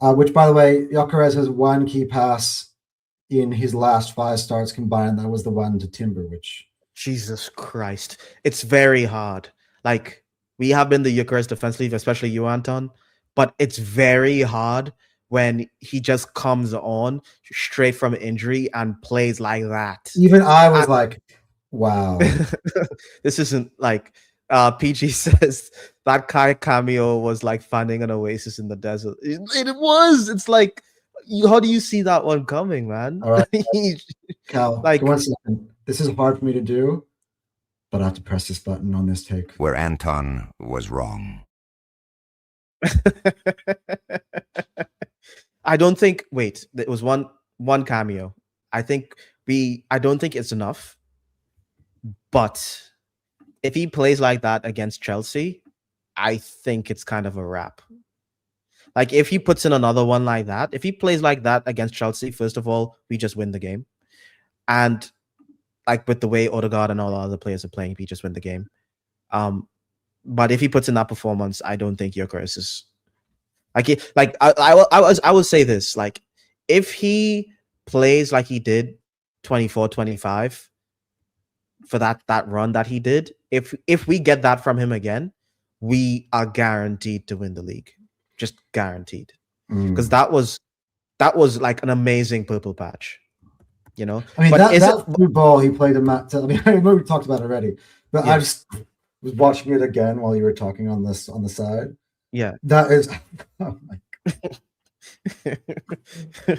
Speaker 2: which, by the way, Gyökeres has 1 key pass in his last 5 starts combined. That was the one to Timber, which...
Speaker 1: Jesus Christ. It's very hard. Like, we have been the Gyökeres defense league, especially you, Anton, but it's very hard when he just comes on straight from injury and plays like that.
Speaker 2: Even I was like, wow.
Speaker 1: This isn't like PG says that Kai cameo was like finding an oasis in the desert. It was. It's like, how do you see that one coming, man?
Speaker 2: All right. Cal,
Speaker 1: like,
Speaker 2: 1 second. This is hard for me to do, but I have to press this button on this take.
Speaker 3: Where Anton was wrong.
Speaker 1: I don't think. Wait, it was one cameo. I don't think it's enough. But if he plays like that against Chelsea, I think it's kind of a wrap. Like if he puts in another one like that, if he plays like that against Chelsea, first of all, we just win the game. And like with the way Odegaard and all the other players are playing, we just win the game. But if he puts in that performance, I don't think Gyökeres is I will say this, like if he plays like he did 24-25 for that run that he did, if we get that from him again, we are guaranteed to win the league. Just guaranteed. Because that was like an amazing purple patch. You know,
Speaker 2: I mean,
Speaker 1: but
Speaker 2: that through ball he played in Matt. I mean, I know we talked about it already, but yeah. I just was watching it again while you were talking on the side.
Speaker 1: Yeah,
Speaker 2: that is. Oh my,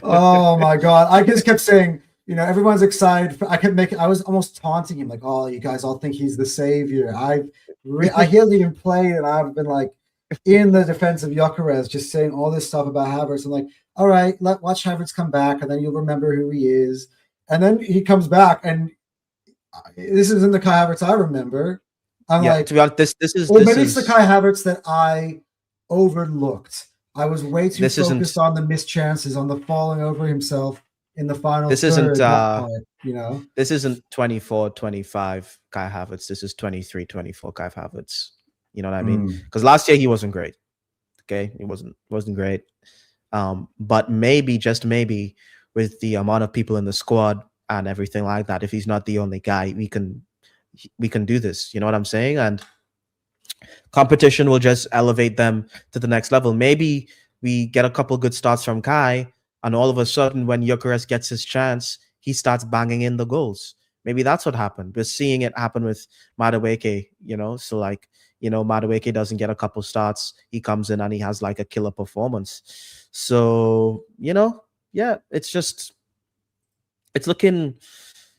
Speaker 2: oh my god! I just kept saying, you know, everyone's excited. I was almost taunting him, like, "Oh, you guys all think he's the savior." I hasn't even played, and I've been like in the defense of Gyökeres, just saying all this stuff about Havertz. I'm like, all right, watch Havertz come back, and then you'll remember who he is. And then he comes back, and this isn't the Kai Havertz I remember. I'm like,
Speaker 1: to be honest, this is
Speaker 2: the Kai Havertz that I overlooked. I was way too focused on the missed chances, on the falling over himself in the final.
Speaker 1: This
Speaker 2: third,
Speaker 1: isn't
Speaker 2: part, you know.
Speaker 1: This isn't 24-25 Kai Havertz. This is 23-24 Kai Havertz. You know what I mean? Because last year he wasn't great. Okay, he wasn't great. But maybe, just maybe, with the amount of people in the squad and everything like that, if he's not the only guy, we can do this. You know what I'm saying? And Competition will just elevate them to the next level. Maybe we get a couple good starts from Kai, and all of a sudden, when Gyökeres gets his chance, he starts banging in the goals. Maybe that's what happened. We're seeing it happen with Madueke, So like, Madueke doesn't get a couple starts. He comes in and he has like a killer performance. So, yeah, it's looking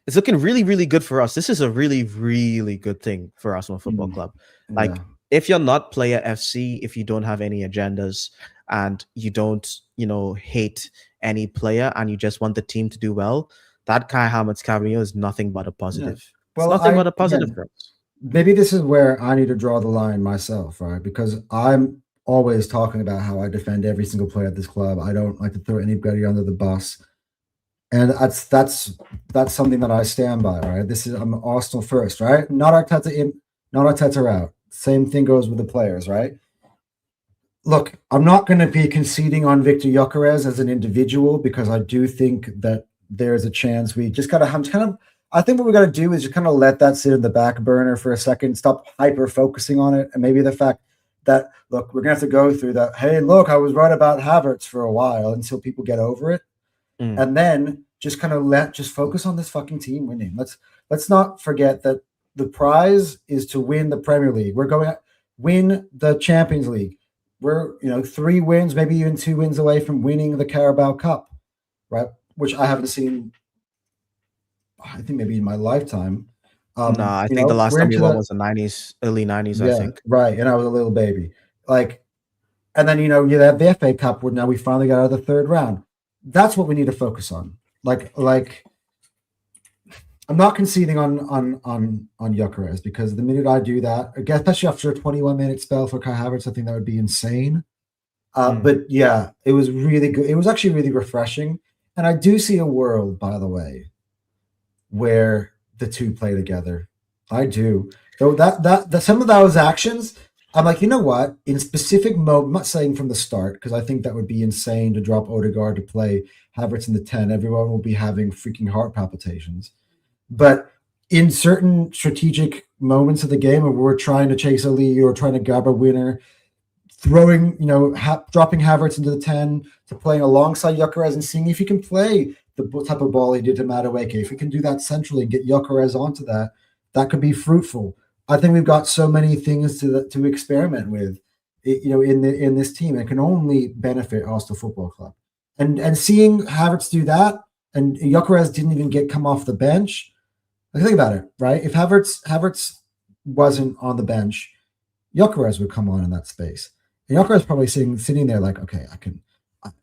Speaker 1: it's looking really, really good for us. This is a really, really good thing for Arsenal Football
Speaker 2: Mm,
Speaker 1: Club. Like,
Speaker 2: yeah.
Speaker 1: if you're not player FC, if you don't have any agendas and you don't, hate any player and you just want the team to do well, that Kai Havertz cameo is nothing but a
Speaker 2: Yeah.
Speaker 1: positive. It's
Speaker 2: Well,
Speaker 1: nothing but a positive
Speaker 2: again,
Speaker 1: for us.
Speaker 2: maybe this is where I need to draw the line myself, right? Because I'm always talking about how I defend every single player at this club. I don't like to throw anybody under the bus. And that's something that I stand by, right? I'm Arsenal first, right? Not Arteta in, not Arteta out. Same thing goes with the players, right? Look, I'm not going to be conceding on Victor Gyökeres as an individual because I do think that there's a chance we just got to kind of. I think what we got to do is just kind of let that sit in the back burner for a second, stop hyper focusing on it, and maybe the fact that look, we're gonna have to go through that. Hey, look, I was right about Havertz for a while until people get over it,
Speaker 1: Mm.
Speaker 2: and then just kind of just focus on this fucking team winning. Let's not forget that the prize is to win the Premier League. We're going to win the Champions League. We're 3 wins, maybe even 2 wins away from winning the Carabao Cup, right? Which I haven't seen. I think maybe in my lifetime.
Speaker 1: Nah, I think the last
Speaker 2: We're
Speaker 1: time we
Speaker 2: into
Speaker 1: won
Speaker 2: the
Speaker 1: was the 90s, early 90s, I
Speaker 2: yeah,
Speaker 1: think.
Speaker 2: right. And I was a little baby, like, and then you have the FA Cup where now we finally got out of the third round. That's what we need to focus on. Like I'm not conceding on Gyökeres because the minute I do that, again, especially after a 21-minute spell for Kai Havertz, I think that would be insane. But yeah, it was really good. It was actually really refreshing, and I do see a world, by the way, where the two play together. I do. Though that some of those actions, I'm like, you know what? In specific mode, I'm not saying from the start because I think that would be insane to drop Odegaard to play Havertz in the 10. Everyone will be having freaking heart palpitations. But in certain strategic moments of the game where we're trying to chase a lead or trying to grab a winner, throwing, dropping Havertz into the 10 to playing alongside Gyökeres and seeing if he can play the type of ball he did to Madueke. If we can do that centrally and get Gyökeres onto that, that could be fruitful. I think we've got so many things to experiment with, in this team. It can only benefit Arsenal Football Club. And seeing Havertz do that, and Gyökeres didn't even come off the bench. Like, think about it, right? If Havertz wasn't on the bench, Gyökeres would come on in that space. And Gyökeres probably sitting there like, okay,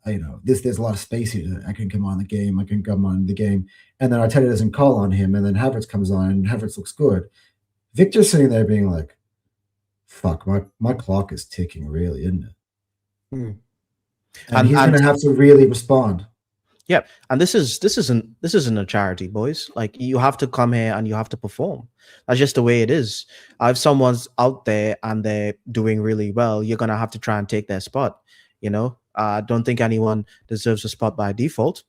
Speaker 2: there's a lot of space here. I can come on the game. I can come on the game. And then Arteta doesn't call on him. And then Havertz comes on and Havertz looks good. Victor's sitting there being like, fuck, my clock is ticking really, isn't it?
Speaker 1: Mm.
Speaker 2: And he's going to have to really respond.
Speaker 1: Yeah, and this isn't a charity, boys. Like, you have to come here and you have to perform. That's just the way it is. If someone's out there and they're doing really well, you're gonna have to try and take their spot. I don't think anyone deserves a spot by default.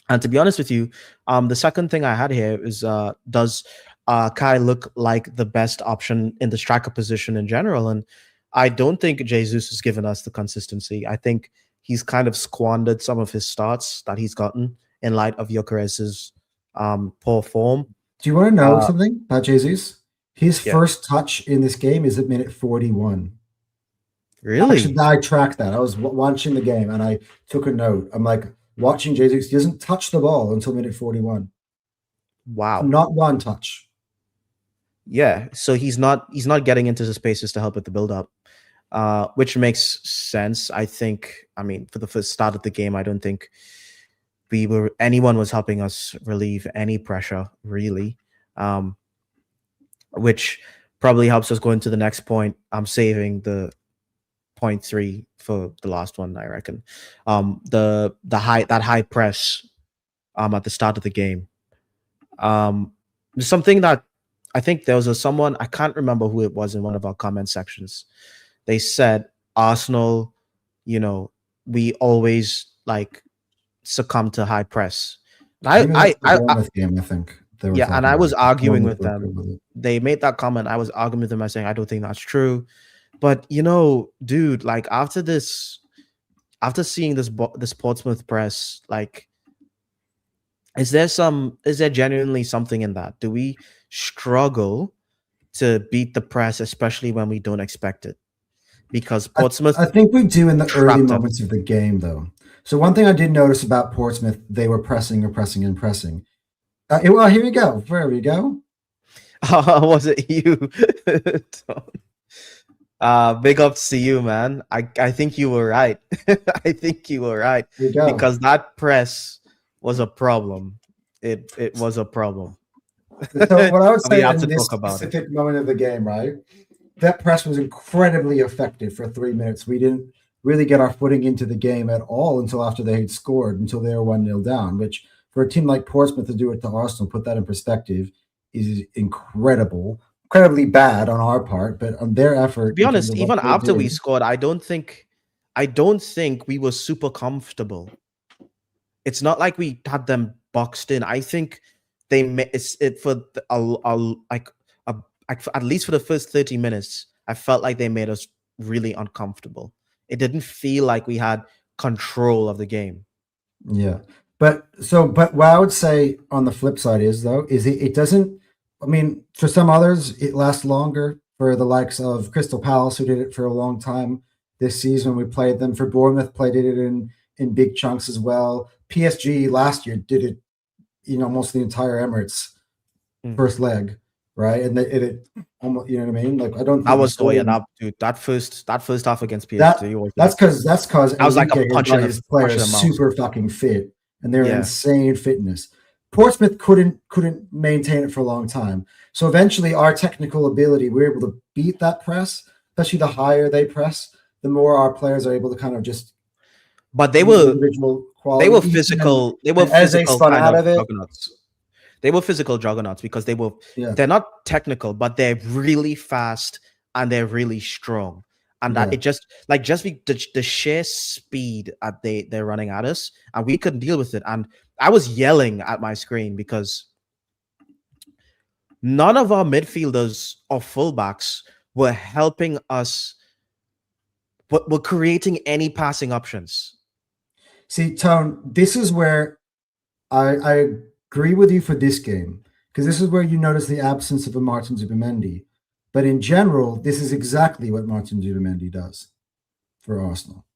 Speaker 1: And to be honest with you, the second thing I had here is does Kai look like the best option in the striker position in general? And I don't think Jesus has given us the consistency. I think he's kind of squandered some of his starts that he's gotten in light of Gyökeres's poor form.
Speaker 2: Do you want to know something about Jesus? His first touch in this game is at minute 41.
Speaker 1: Really?
Speaker 2: Actually, I tracked that. I was watching the game and I took a note. I'm like, watching Jesus, he doesn't touch the ball until minute 41.
Speaker 1: Wow.
Speaker 2: Not one touch.
Speaker 1: Yeah, so he's not getting into the spaces to help with the build-up. Which makes sense. I think, for the first start of the game, I don't think anyone was helping us relieve any pressure, really. Which probably helps us go into the next point. I'm saving the 0.3 for the last one, I reckon. The high press at the start of the game. Something that I think there was someone, I can't remember who it was in one of our comment sections. They said Arsenal, we always succumb to high press.
Speaker 2: I think.
Speaker 1: And I was arguing with them. They made that comment. I was arguing with them by saying I don't think that's true. But dude, like after seeing this Portsmouth press, like, is there genuinely something in that? Do we struggle to beat the press, especially when we don't expect it? Because Portsmouth
Speaker 2: I think we do in the early
Speaker 1: trapped us.
Speaker 2: moments of the game, though. So one thing I did notice about Portsmouth, they were pressing and pressing and pressing. Well, here we go. Where we go?
Speaker 1: Was it you? Big ups to you, man. I think you were right. I think you were right
Speaker 2: Here we go.
Speaker 1: because that press was a problem. It was a problem.
Speaker 2: So what I would
Speaker 1: We
Speaker 2: say
Speaker 1: have
Speaker 2: in
Speaker 1: to
Speaker 2: this
Speaker 1: talk about it.
Speaker 2: specific moment of the game, right? That press was incredibly effective for 3 minutes. We didn't really get our footing into the game at all until after they had scored, until they were 1-0 down, which for a team like Portsmouth to do it to Arsenal, put that in perspective, is incredibly bad on our part, but on their effort.
Speaker 1: To be
Speaker 2: in terms
Speaker 1: honest,
Speaker 2: of what
Speaker 1: even
Speaker 2: they
Speaker 1: after we
Speaker 2: did,
Speaker 1: scored, I don't think we were super comfortable. It's not like we had them boxed in. I think they it's it for at least for the first 30 minutes, I felt like they made us really uncomfortable. It didn't feel like we had control of the game.
Speaker 2: yeah. But what I would say on the flip side is though, is it doesn't. I mean, for some others, it lasts longer. For the likes of Crystal Palace, who did it for a long time this season, we played them. For Bournemouth, played it in big chunks as well. PSG last year did it, almost the entire Emirates first leg, right? And it almost, you know what I mean? Like I don't
Speaker 1: That
Speaker 2: think
Speaker 1: was that first half against PSG was
Speaker 2: that's because
Speaker 1: that was like a
Speaker 2: Enrique has got his
Speaker 1: punch in
Speaker 2: players
Speaker 1: the mouth.
Speaker 2: super fucking fit, and they're
Speaker 1: Yeah.
Speaker 2: insane fitness. Portsmouth couldn't maintain it for a long time. So eventually our technical ability, we're able to beat that press, especially the higher they press, the more our players are able to kind of just
Speaker 1: But
Speaker 2: individual quality.
Speaker 1: they were physical. They were
Speaker 2: and as they
Speaker 1: physical
Speaker 2: spun
Speaker 1: kind
Speaker 2: out
Speaker 1: of
Speaker 2: of it,
Speaker 1: juggernauts. They were physical juggernauts because
Speaker 2: yeah.
Speaker 1: they're not technical, but they're really fast and they're really strong. And that
Speaker 2: Yeah.
Speaker 1: it just the sheer speed at they're running at us, and we couldn't deal with it. And I was yelling at my screen because none of our midfielders or fullbacks were helping us, but were creating any passing options.
Speaker 2: See, Tone, this is where I agree with you for this game, because this is where you notice the absence of a Martin Zubimendi. But in general, this is exactly what Martin Zubimendi does for Arsenal.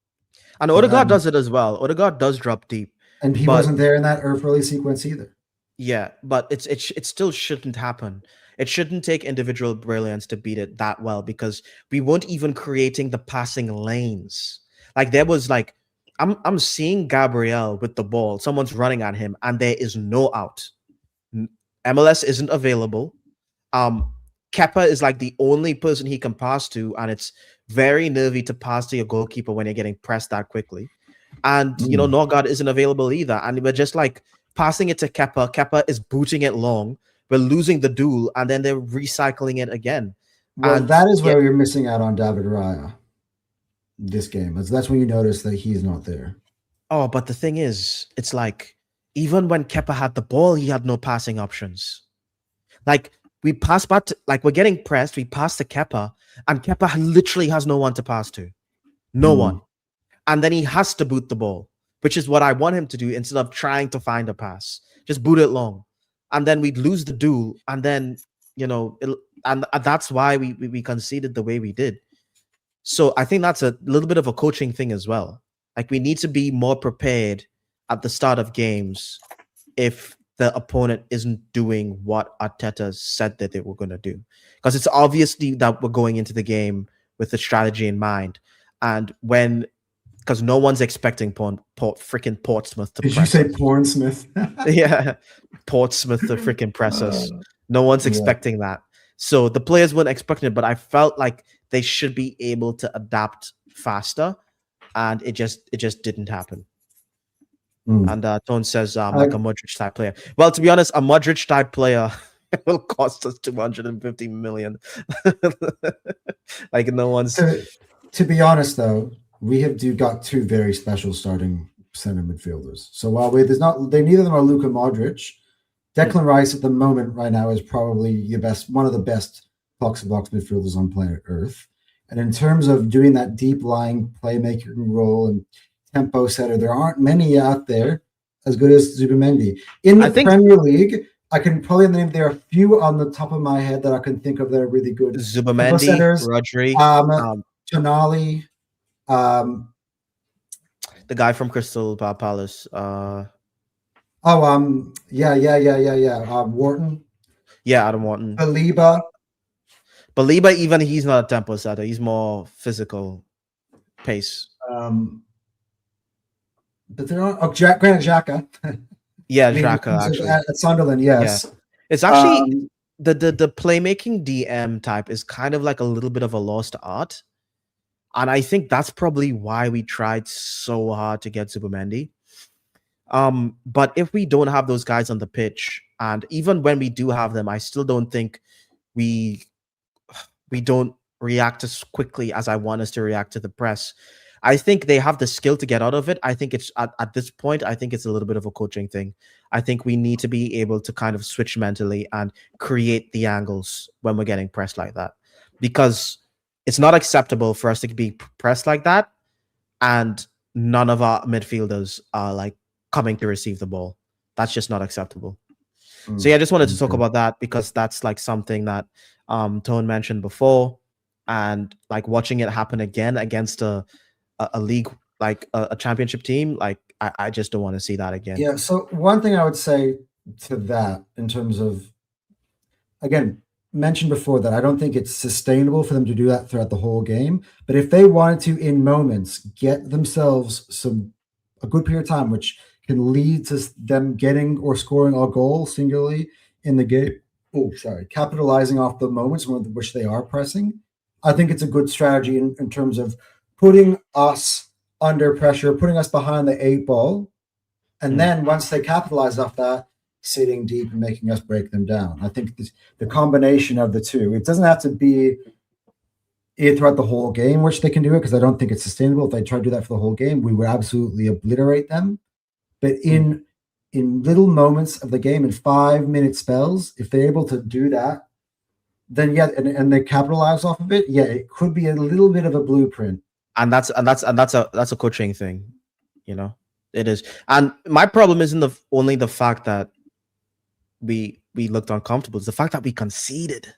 Speaker 1: And Odegaard does it as well. Odegaard does drop deep.
Speaker 2: And he wasn't there in that early sequence either.
Speaker 1: Yeah, but it still shouldn't happen. It shouldn't take individual brilliance to beat it that well, because we weren't even creating the passing lanes. Like there was like I'm seeing Gabriel with the ball. Someone's running at him, and there is no out. MLS isn't available. Kepa is like the only person he can pass to, and it's very nervy to pass to your goalkeeper when you're getting pressed that quickly. And Norgard isn't available either. And we're just like passing it to Kepa. Kepa is booting it long. We're losing the duel, and then they're recycling it again.
Speaker 2: Well,
Speaker 1: and
Speaker 2: that is where you're missing out on David Raya this game. That's when you notice that he's not there.
Speaker 1: Oh, but the thing is, it's like even when Kepa had the ball, he had no passing options. Like we pass back to, like we're getting pressed, we pass to Kepa, and Kepa literally has no one to pass to. No one. And then he has to boot the ball, which is what I want him to do instead of trying to find a pass. Just boot it long. And then we'd lose the duel. And then, and that's why we conceded the way we did. So I think that's a little bit of a coaching thing as well. Like we need to be more prepared at the start of games if the opponent isn't doing what Arteta said that they were going to do. Because it's obviously that we're going into the game with the strategy in mind. And because no one's expecting freaking Portsmouth to
Speaker 2: press us. Did you say Pornsmouth?
Speaker 1: Yeah, Portsmouth to freaking press us. No one's expecting that. So the players weren't expecting it, but I felt like they should be able to adapt faster, and it just didn't happen. And Tone says like a Modric type player. Well, to be honest, a Modric type player will cost us 250 million. Like no one's.
Speaker 2: To be honest, though, we have got two very special starting center midfielders. So while neither of them are Luka Modric, Declan Rice at the moment right now is probably one of the best box-to-box midfielders on planet Earth. And in terms of doing that deep lying playmaking role and tempo setter, there aren't many out there as good as Zubimendi. In
Speaker 1: I
Speaker 2: the
Speaker 1: think
Speaker 2: Premier League, I can probably name there are a few on the top of my head that I can think of that are really good tempo
Speaker 1: Zubamendi,
Speaker 2: setters.
Speaker 1: Rodri,
Speaker 2: Tonali,
Speaker 1: the guy from Crystal Palace.
Speaker 2: Wharton,
Speaker 1: Yeah, Adam Wharton.
Speaker 2: Saliba.
Speaker 1: Baliba, even he's not a tempo setter. He's more physical pace.
Speaker 2: But there are Granit Xhaka.
Speaker 1: Yeah,
Speaker 2: I mean,
Speaker 1: Xhaka actually.
Speaker 2: at Sunderland,
Speaker 1: Yeah,
Speaker 2: yes.
Speaker 1: it's actually the playmaking DM type is kind of like a little bit of a lost art, and I think that's probably why we tried so hard to get Zubimendi. But if we don't have those guys on the pitch, and even when we do have them, I still don't think we don't react as quickly as I want us to react to the press. I think they have the skill to get out of it. I think it's at this point, I think it's a little bit of a coaching thing. I think we need to be able to kind of switch mentally and create the angles when we're getting pressed like that, because it's not acceptable for us to be pressed like that and none of our midfielders are like coming to receive the ball. That's just not acceptable. So yeah, I just wanted to talk about that because that's like something that Tone mentioned before, and like watching it happen again against a league, like a championship team, like I just don't want to see that again.
Speaker 2: Yeah. So one thing I would say to that, in terms of, again, mentioned before that I don't think it's sustainable for them to do that throughout the whole game. But if they wanted to, in moments, get themselves a good period of time, which can lead to them getting or scoring a goal singularly in the game. Capitalizing off the moments in which they are pressing. I think it's a good strategy in terms of putting us under pressure, putting us behind the 8 ball. And then once they capitalize off that, sitting deep and making us break them down. I think the combination of the two, it doesn't have to be throughout the whole game, which they can do it, because I don't think it's sustainable. If they try to do that for the whole game, we would absolutely obliterate them. But in little moments of the game, in 5-minute spells, if they're able to do that, then yeah, and they capitalize off of it, yeah, it could be a little bit of a blueprint.
Speaker 1: And that's a coaching thing, you know. It is. And my problem isn't only the fact that we looked uncomfortable. It's the fact that we conceded,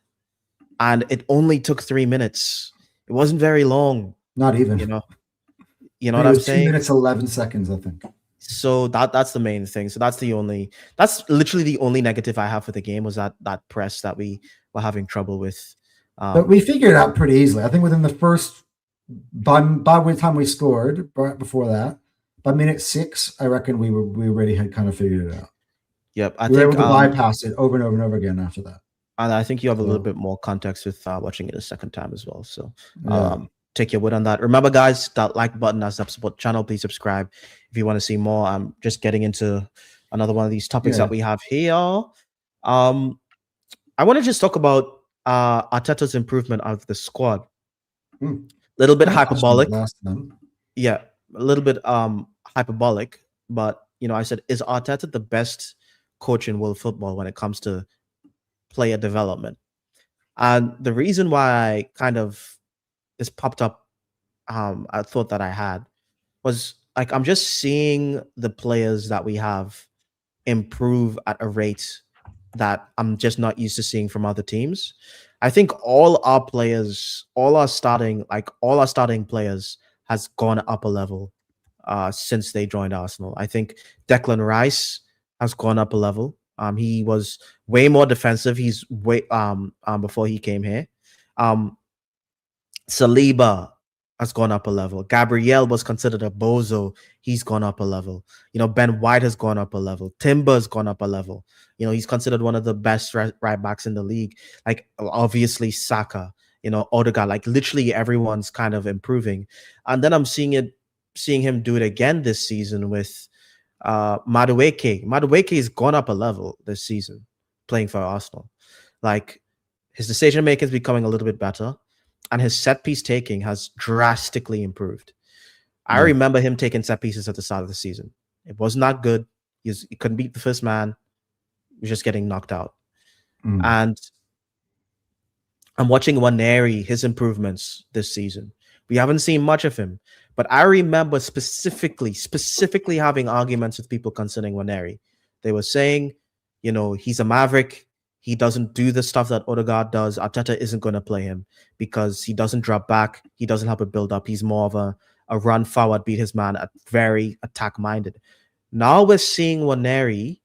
Speaker 1: and it only took 3 minutes. It wasn't very long.
Speaker 2: Not even.
Speaker 1: You know what I'm saying?
Speaker 2: 2 minutes 11 seconds, I think.
Speaker 1: So that's the main thing. So that's literally the only negative I have for the game, was that press that we were having trouble with.
Speaker 2: But we figured it out pretty easily. I think within the first, by the time we scored, right before that, by minute 6, I reckon we already had kind of figured it out.
Speaker 1: Yep,
Speaker 2: we were able to bypass it over and over and over again after that.
Speaker 1: And I think you have a little bit more context with watching it a second time as well. So take your word on that. Remember, guys, that like button as the support channel. Please subscribe if you want to see more. I'm just getting into another one of these topics that we have here. I want to just talk about Arteta's improvement of the squad. Little bit hyperbolic. Yeah, a little bit hyperbolic. But I said, is Arteta the best coach in world football when it comes to player development? And the reason why I kind of this popped up, I thought that I had, was like, I'm just seeing the players that we have improve at a rate that I'm just not used to seeing from other teams. I think all our starting players has gone up a level since they joined Arsenal. I think Declan Rice has gone up a level. He was way more defensive. He's way before he came here. Saliba has gone up a level. Gabriel was considered a bozo. He's gone up a level. Ben White has gone up a level. Timber has gone up a level. He's considered one of the best right backs in the league. Like, obviously Saka, Odegaard, like literally everyone's kind of improving. And then I'm seeing him do it again this season with Madueke. Madueke has gone up a level this season playing for Arsenal. Like, his decision making is becoming a little bit better, and his set piece taking has drastically improved. I remember him taking set pieces at the start of the season. It was not good. He couldn't beat the first man. He was just getting knocked out. And I'm watching Waneri, his improvements this season. We haven't seen much of him, but I remember specifically having arguments with people concerning Waneri. They were saying, he's a maverick. He doesn't do the stuff that Odegaard does. Arteta isn't going to play him because he doesn't drop back. He doesn't help it build up. He's more of a run forward, beat his man, very attack minded. Now we're seeing Waneri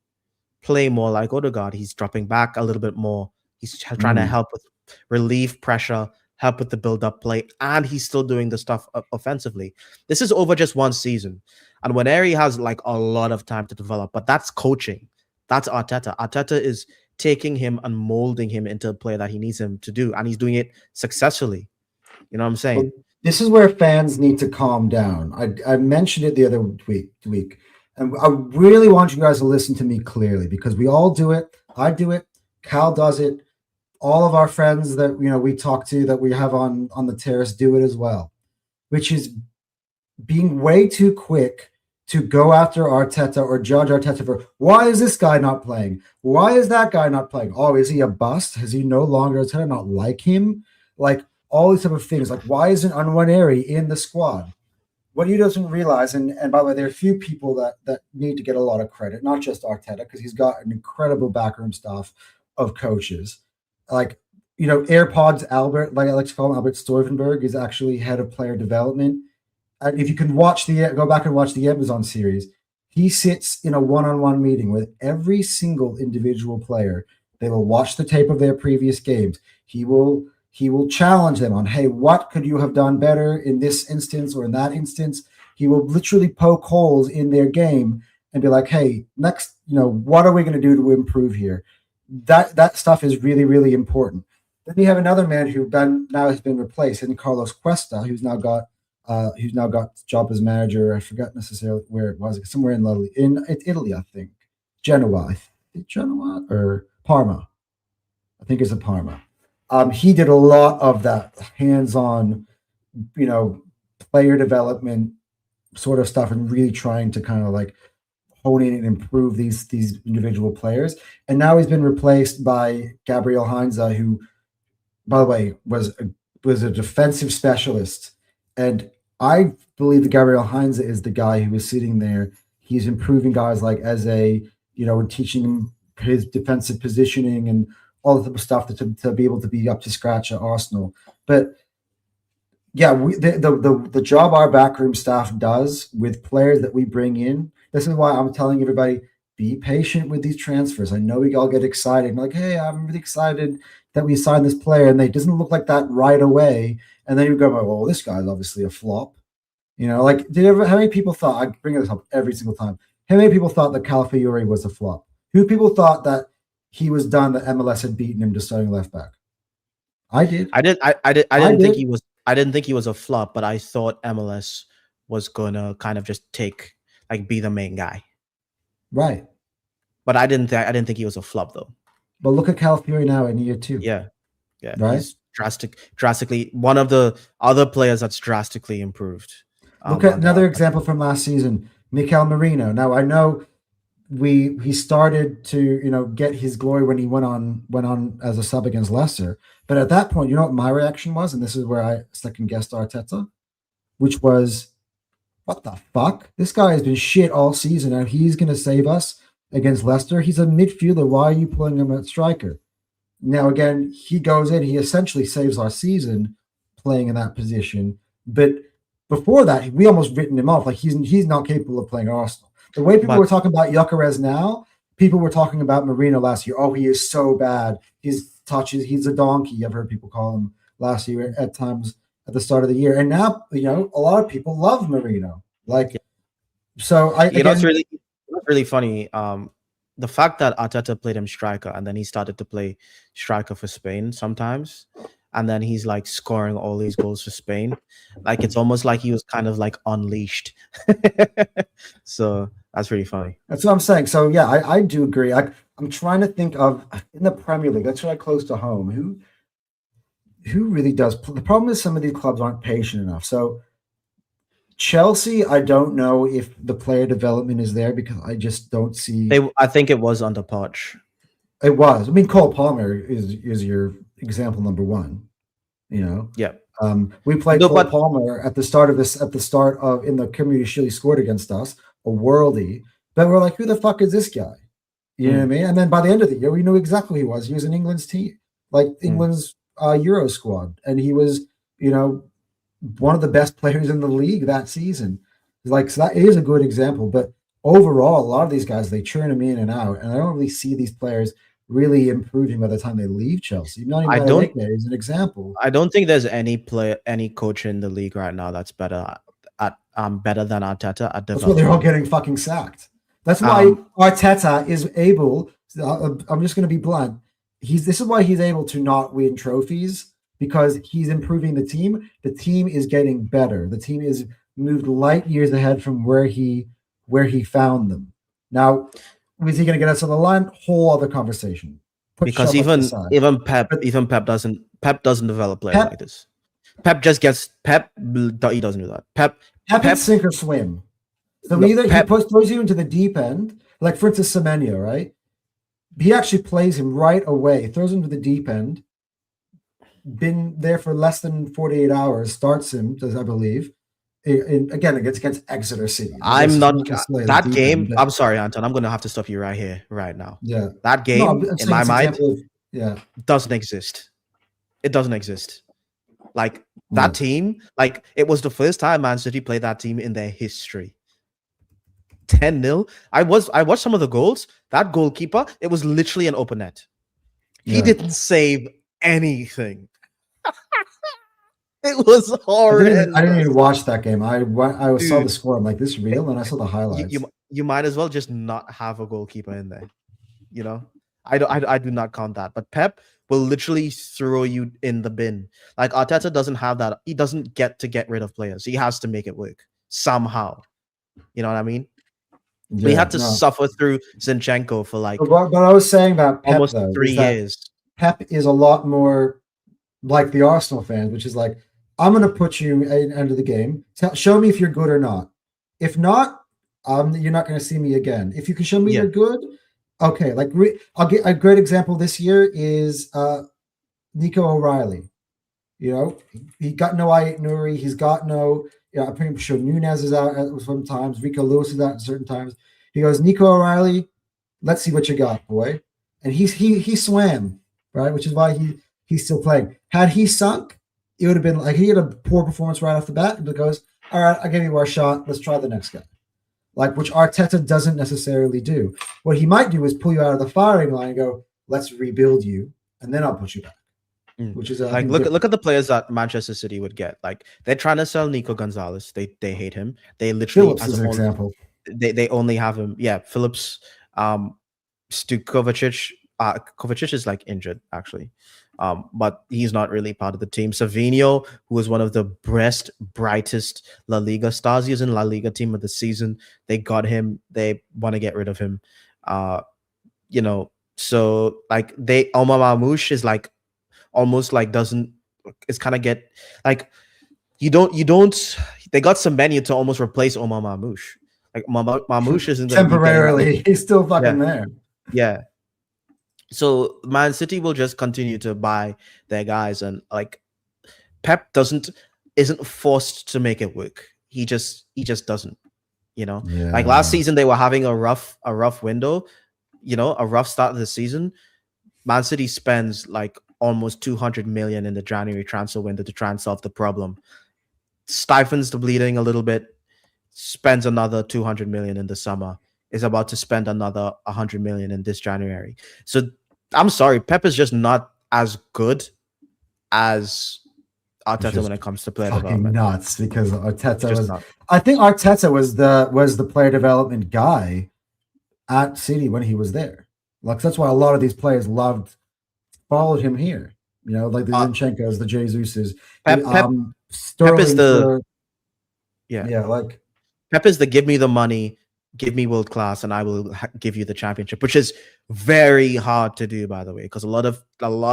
Speaker 1: play more like Odegaard. He's dropping back a little bit more. He's trying to help with relieve pressure, help with the build-up play, and he's still doing the stuff offensively. This is over just one season, and Waneri has like a lot of time to develop, but that's coaching. That's Arteta. Arteta is taking him and molding him into a player that he needs him to do, and he's doing it successfully. You know what I'm saying?
Speaker 2: Well, this is where fans need to calm down. I mentioned it the other week, and I really want you guys to listen to me clearly because we all do it. I do it. Cal does it. All of our friends that we talk to that we have on the terrace do it as well, which is being way too quick to go after Arteta or judge Arteta for why is this guy not playing? Why is that guy not playing? Oh, is he a bust? Has he no longer Arteta not like him? Like all these type of things. Like why isn't Nwaneri in the squad? What he doesn't realize, and by the way, there are a few people that need to get a lot of credit, not just Arteta, because he's got an incredible backroom staff of coaches. Like, AirPods Albert, like I like to call him Albert Stuyvenberg, is actually head of player development. And if you can go back and watch the Amazon series, he sits in a one-on-one meeting with every single individual player. They will watch the tape of their previous games. He will challenge them on, hey, what could you have done better in this instance or in that instance? He will literally poke holes in their game and be like, hey, next, what are we going to do to improve here? That stuff is really, really important. Then you have another man who now has been replaced, and Carlos Cuesta, who's now got job as manager. I forgot necessarily where it was, somewhere in Italy, I think. Genoa or Parma. I think it's a Parma. He did a lot of that hands-on, player development sort of stuff, and really trying to kind of like hone in and improve these individual players. And now he's been replaced by Gabriel Heinze, who, by the way, was a defensive specialist. And I believe that Gabriel Heinze is the guy who is sitting there. He's improving guys like Eze, and teaching him his defensive positioning and all the type of stuff to be able to be up to scratch at Arsenal. But yeah, the job our backroom staff does with players that we bring in. This is why I'm telling everybody, be patient with these transfers. I know we all get excited. Like, hey, I'm really excited that we signed this player, and it doesn't look like that right away. And then you go, well, this guy's obviously a flop. Like, how many people thought, I bring this up every single time, how many people thought that Calafiori was a flop? Who people thought that he was done, that MLS had beaten him to starting left back? I did.
Speaker 1: I didn't think he was. I didn't think he was a flop, but I thought MLS was gonna kind of just be the main guy.
Speaker 2: Right.
Speaker 1: But I didn't think he was a flop though.
Speaker 2: But look at Calafiori now in year 2.
Speaker 1: Yeah.
Speaker 2: Right.
Speaker 1: He's drastically one of the other players that's drastically improved.
Speaker 2: Look at another example from last season, Mikel Merino. Now I know he started to get his glory when he went on as a sub against Leicester, but at that point, what my reaction was, and this is where I second guessed Arteta, which was, what the fuck? This guy has been shit all season, and he's going to save us against Leicester. He's a midfielder. Why are you pulling him at striker? Now again, he goes in. He essentially saves our season playing in that position, but before that, we almost written him off. Like he's not capable of playing Arsenal. The way people were talking about Gyökeres now, people were talking about Merino last year. Oh, he is so bad. He's a donkey. I've heard people call him last year at times at the start of the year. And now, a lot of people love Merino. So
Speaker 1: it's really funny. The fact that Arteta played him striker and then he started to play striker for Spain sometimes, and then he's like scoring all these goals for Spain. Like it's almost like he was kind of like unleashed. So that's really funny.
Speaker 2: That's what I'm saying. So yeah, I do agree. I'm trying to think of in the Premier League. That's right close to home. Who really does? The problem is some of these clubs aren't patient enough. So Chelsea, I don't know if the player development is there because I just don't see.
Speaker 1: I think it was under Poch.
Speaker 2: It was. I mean, Cole Palmer is your example number one. You know,
Speaker 1: Yeah.
Speaker 2: we played
Speaker 1: No,
Speaker 2: Cole
Speaker 1: but
Speaker 2: Palmer at the start of this. At the start of in the Community Shield, he scored against us, a worldie. But we're like, who the fuck is this guy? You know what I mean? And then by the end of the year, we knew exactly who he was. He was in England's team, like England's Euro squad, and he was, you know, one of the best players in the league that season. Like, so that is a good example. But overall, a lot of these guys, they churn them in and out, and I don't really see these players really improving by the time they leave Chelsea. Not even
Speaker 1: I don't
Speaker 2: Madueke is an example.
Speaker 1: I don't think there's any player, any coach in the league right now that's better than Arteta at
Speaker 2: That's why they're all
Speaker 1: developing.
Speaker 2: getting fucking sacked. That's why
Speaker 1: Um,
Speaker 2: Arteta is able. I'm just going to be blunt. This is why he's able to not win trophies, because he's improving the team. The team is getting better. The team is moved light years ahead from where he found them. Now, is he going to get us to the line? Whole other conversation. Put
Speaker 1: because
Speaker 2: Shelby to the side.
Speaker 1: even Pep doesn't develop players
Speaker 2: Pep,
Speaker 1: like this. Pep just gets Pep. He doesn't do that.
Speaker 2: Pep
Speaker 1: Pep,
Speaker 2: is sink or swim. So
Speaker 1: no,
Speaker 2: either he
Speaker 1: Pep.
Speaker 2: throws you into the deep end, like for instance Semenyo, right? He actually plays him right away, throws him to the deep end. Been there for less than 48 hours, starts him, I believe. Again, against Exeter City.
Speaker 1: I'm not that
Speaker 2: deep
Speaker 1: game.
Speaker 2: end, but
Speaker 1: I'm sorry, Anton. I'm gonna have to stop you right here, right now.
Speaker 2: yeah.
Speaker 1: That
Speaker 2: No, I'm
Speaker 1: game, in
Speaker 2: saying
Speaker 1: my
Speaker 2: it's an
Speaker 1: mind,
Speaker 2: example of, yeah.
Speaker 1: doesn't exist. It doesn't exist. Like that
Speaker 2: No.
Speaker 1: team, like it was the first time Man City played that team in their history. 10-0. I watched some of the goals. That goalkeeper, it was literally an open net. He
Speaker 2: Yeah.
Speaker 1: didn't save anything. It was
Speaker 2: I
Speaker 1: horrendous.
Speaker 2: didn't even watch that game. I saw the
Speaker 1: Dude,
Speaker 2: score. I'm like, this real? And I saw the
Speaker 1: you,
Speaker 2: highlights.
Speaker 1: you might as well just not have a goalkeeper in there. You know, I do not count that. But Pep will literally throw you in the bin. Like Arteta doesn't have that. He doesn't get rid of players. He has to make it work somehow. You know what I mean?
Speaker 2: Yeah,
Speaker 1: We had to
Speaker 2: no.
Speaker 1: suffer through Zinchenko for like
Speaker 2: But I was saying about Pep,
Speaker 1: almost
Speaker 2: though,
Speaker 1: 3
Speaker 2: is that
Speaker 1: years.
Speaker 2: Pep is a lot more like the Arsenal fans, which is like, I'm going to put you into the game. Show me if you're good or not. If not, you're not going to see me again. If you can show me you're good, okay. Like I'll get a great example this year is Nico O'Reilly. You know, he got no Ayet Nouri. He's got no. I'm pretty sure Nunez is out at sometimes. Rico Lewis is out at certain times. He goes, Nico O'Reilly, let's see what you got, boy. And he swam, right, which is why he's still playing. Had he sunk, it would have been like he had a poor performance right off the bat, and it goes, all right, I gave you our shot. Let's try the next guy. Like, which Arteta doesn't necessarily do. What he might do is pull you out of the firing line and go, let's rebuild you, and then I'll put you back. Which is
Speaker 1: like look at the players that Manchester City would get. Like they're trying to sell Nico Gonzalez. They hate him. They literally
Speaker 2: Phillips is an example.
Speaker 1: They only have him. Yeah, Phillips, Kovacic. Kovacic is like injured actually, but he's not really part of the team. Savinho, who is one of the brightest La Liga stars, he's in La Liga team of the season. They got him. They want to get rid of him. You know, so like Omar Mamouche is like almost like doesn't. It's kind of get like you don't. They got some menu to almost replace Omar Mamouche. Like Mamouche isn't
Speaker 2: temporarily. He's still fucking there.
Speaker 1: Yeah. So Man City will just continue to buy their guys, and like Pep isn't forced to make it work. He just doesn't. You know, like last season they were having a rough window. You know, a rough start of the season. Man City spends like almost 200 million in the January transfer window to try and solve the problem. Stifles the bleeding a little bit. Spends another 200 million in the summer. Is about to spend another 100 million in this January. So I'm sorry, Pep is just not as good as Arteta when it comes to player development.
Speaker 2: Nuts, because Arteta was. I think Arteta was the player development guy at City when he was there. Like that's why a lot of these players followed him here. You know, like the Zinchenko's, the Jesuses.
Speaker 1: Pep is the
Speaker 2: like
Speaker 1: Pep is the give me the money, give me world class, and I will give you the championship, which is very hard to do, by the way, because a lot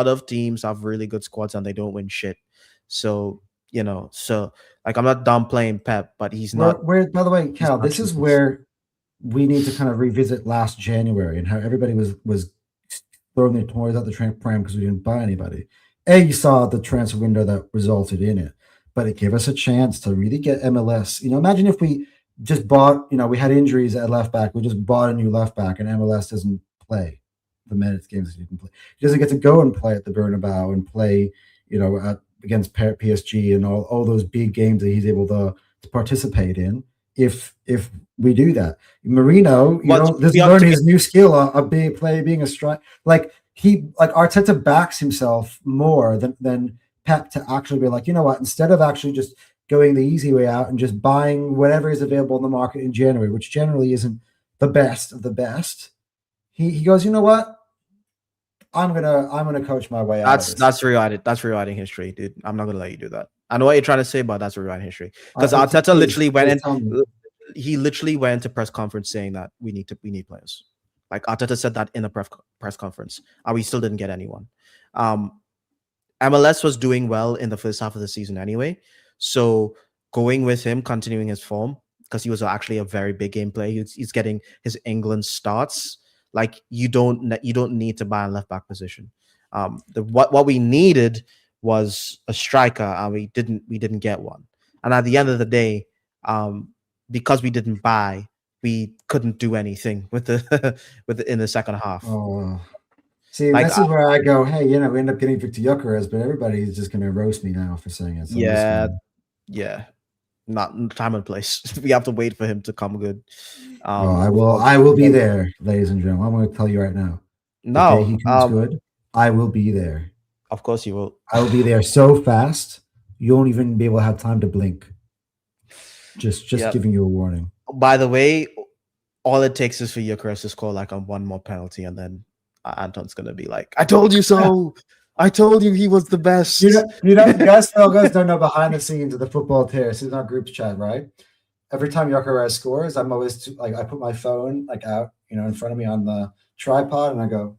Speaker 1: of teams have really good squads and they don't win shit. So you know, like I'm not downplaying Pep, but he's not.
Speaker 2: By the way, Cal, this is where we need to kind of revisit last January and how everybody was throwing their toys out the pram because we didn't buy anybody. You saw the transfer window that resulted in it, but it gave us a chance to really get MLS. Imagine if we just bought, we had injuries at left back. We just bought a new left back, and MLS doesn't play the minutes games that you can play. He doesn't get to go and play at the Bernabeu and play, against PSG and all those big games that he's able to participate in. If we do that, Marino, doesn't learn his new skill of being a strike. Like Arteta backs himself more than Pep to actually be like, you know what, instead of actually just going the easy way out and just buying whatever is available in the market in January, which generally isn't the best of the best, he goes, you know what, I'm gonna coach my way out.
Speaker 1: That's rewriting history, dude. I'm not gonna let you do that. I know what you're trying to say, but that's rewriting history. Because Arteta literally went in. He literally went to press conference saying that we need players. Like Arteta said that in a press conference, and we still didn't get anyone. MLS was doing well in the first half of the season anyway, so going with him, continuing his form, because he was actually a very big game player. He's getting his England starts. Like you don't need to buy a left back position. What we needed was a striker, and we didn't get one. And at the end of the day, because we didn't buy, we couldn't do anything with the in the second half.
Speaker 2: Oh, see, this is where I go, hey, we end up getting Victor Gyökeres, but everybody's just going to roast me now for saying it. So
Speaker 1: yeah, not time and place. We have to wait for him to come good.
Speaker 2: I will be there, ladies and gentlemen. I'm going to tell you right now.
Speaker 1: No,
Speaker 2: the day he comes good, I will be there.
Speaker 1: Of course you will.
Speaker 2: I will be there so fast you won't even be able to have time to blink. Just giving you a warning.
Speaker 1: By the way, all it takes is for Gyökeres to score like on one more penalty, and then Anton's gonna be like, "I told you so. I told you he was the best."
Speaker 2: You guys don't know behind the scenes of the football terrace. It's not group chat, right? Every time Gyökeres scores, I'm always I put my phone out, in front of me on the tripod, and I go.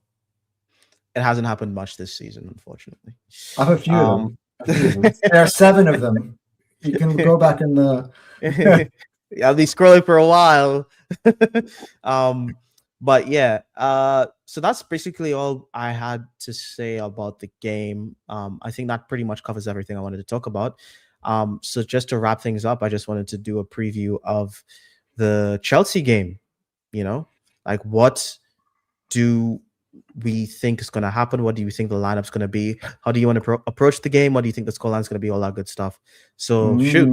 Speaker 1: It hasn't happened much this season, unfortunately.
Speaker 2: I have a few of them. There are 7 of them. You can go back in the.
Speaker 1: I'll be scrolling for a while. But yeah, so that's basically all I had to say about the game. I think that pretty much covers everything I wanted to talk about. So just to wrap things up, I just wanted to do a preview of the Chelsea game. Like what do we think is going to happen? What do you think the lineup's going to be? How do you want to approach the game? What do you think the scoreline is going to be? All that good stuff. So shoot.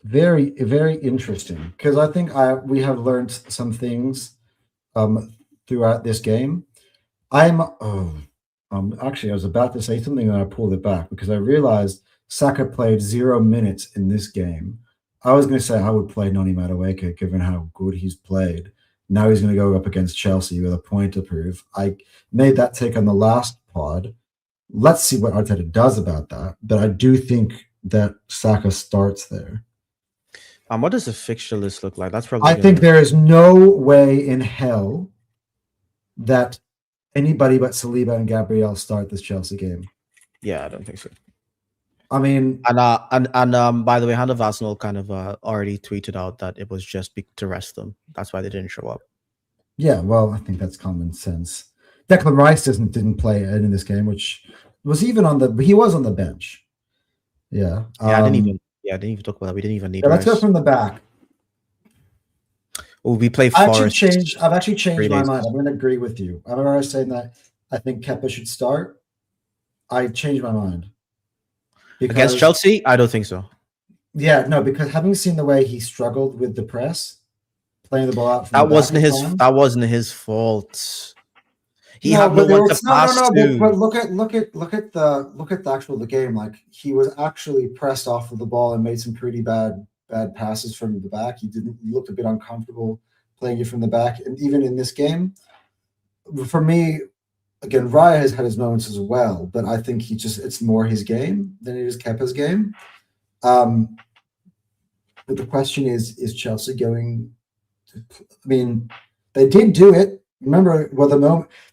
Speaker 2: Very, very interesting, because I think we have learned some things throughout this game. Actually, I was about to say something and I pulled it back because I realized Saka played 0 minutes in this game. I was going to say I would play Noni Madueke given how good he's played. Now he's going to go up against Chelsea with a point to prove. I made that take on the last pod. Let's see what Arteta does about that. But I do think that Saka starts there.
Speaker 1: What does the fixture list look like? That's probably.
Speaker 2: I think there is no way in hell that anybody but Saliba and Gabriel start this Chelsea game.
Speaker 1: Yeah, I don't think so.
Speaker 2: I mean,
Speaker 1: and by the way, Hand of Arsenal kind of already tweeted out that it was just to rest them. That's why they didn't show up.
Speaker 2: Yeah, well, I think that's common sense. Declan Rice didn't play in this game, which was even he was on the bench. Yeah.
Speaker 1: I didn't even talk about that. We didn't even need.
Speaker 2: Let's go from the back.
Speaker 1: Well, we play Forest.
Speaker 2: I've actually changed my mind. I'm going to agree with you. I'm already saying that I think Kepa should start. I changed my mind.
Speaker 1: Against Chelsea? I don't think so.
Speaker 2: Yeah, no, because having seen the way he struggled with the press, playing the ball out.
Speaker 1: That wasn't his fault. He had no one to pass to.
Speaker 2: But look at the actual game. Like he was actually pressed off of the ball and made some pretty bad passes from the back. He looked a bit uncomfortable playing it from the back. And even in this game, for me, again, Raya has had his moments as well, but I think it's more his game than it is Kepa's game. But the question is Chelsea going to, I mean, they did do it. Remember,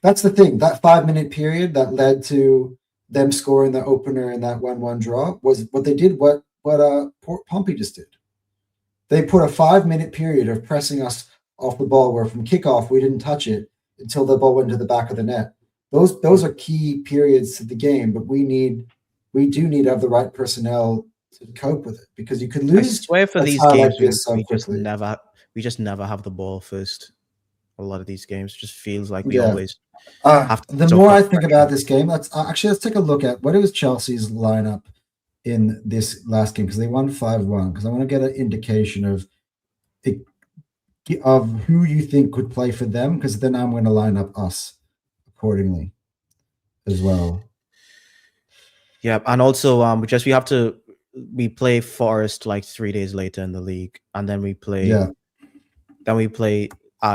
Speaker 2: that's the thing, that 5-minute period that led to them scoring the opener in that 1-1 draw was what they did, what Pompey just did. They put a 5-minute period of pressing us off the ball where from kickoff we didn't touch it until the ball went to the back of the net. those are key periods to the game, but we do need to have the right personnel to cope with it, because you could
Speaker 1: I
Speaker 2: lose
Speaker 1: swear for
Speaker 2: a
Speaker 1: these
Speaker 2: tie like
Speaker 1: games,
Speaker 2: this so
Speaker 1: we just
Speaker 2: quickly.
Speaker 1: never have the ball first. A lot of these games it just feels like we
Speaker 2: Yeah.
Speaker 1: always have to
Speaker 2: The
Speaker 1: soak
Speaker 2: more
Speaker 1: up
Speaker 2: I think
Speaker 1: pressure.
Speaker 2: about this game, let's take a look at what was Chelsea's lineup in this last game, because they won 5-1. Because I want to get an indication of who you think could play for them, because then I'm going to line up us accordingly as well.
Speaker 1: Yeah, and also we play Forest like 3 days later in the league, and then we play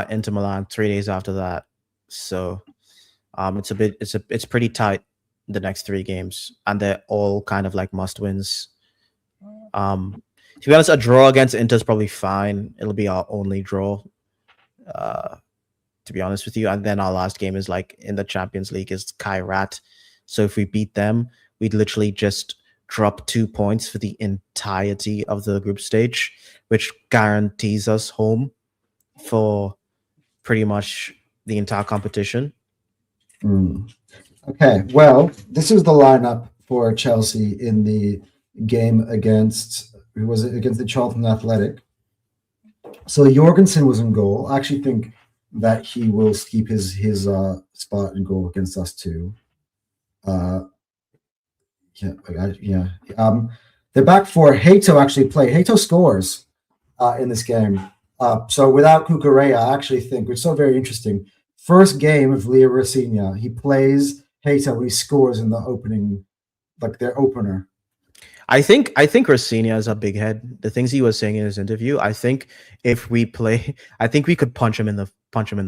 Speaker 1: Inter Milan 3 days after that. So it's pretty tight the next 3 games, and they're all kind of like must wins. To be honest, a draw against Inter is probably fine. It'll be our only draw. To be honest with you, and then our last game is like in the Champions League is Kairat. So if we beat them, we'd literally just drop 2 points for the entirety of the group stage, which guarantees us home for pretty much the entire competition.
Speaker 2: Okay, well, this is the lineup for Chelsea in the game against the Charlton Athletic. So Jorgensen was in goal. I actually think that he will keep his spot in goal against us too. The back four, Hato actually played. Hato scores in this game. So without Cucurella, I actually think, which is so very interesting, first game of Leo Rossigna, he plays Hato, he scores in the opening, like their opener.
Speaker 1: I think Rossigna is a big head. The things he was saying in his interview, I think if we play, I think we could punch him in the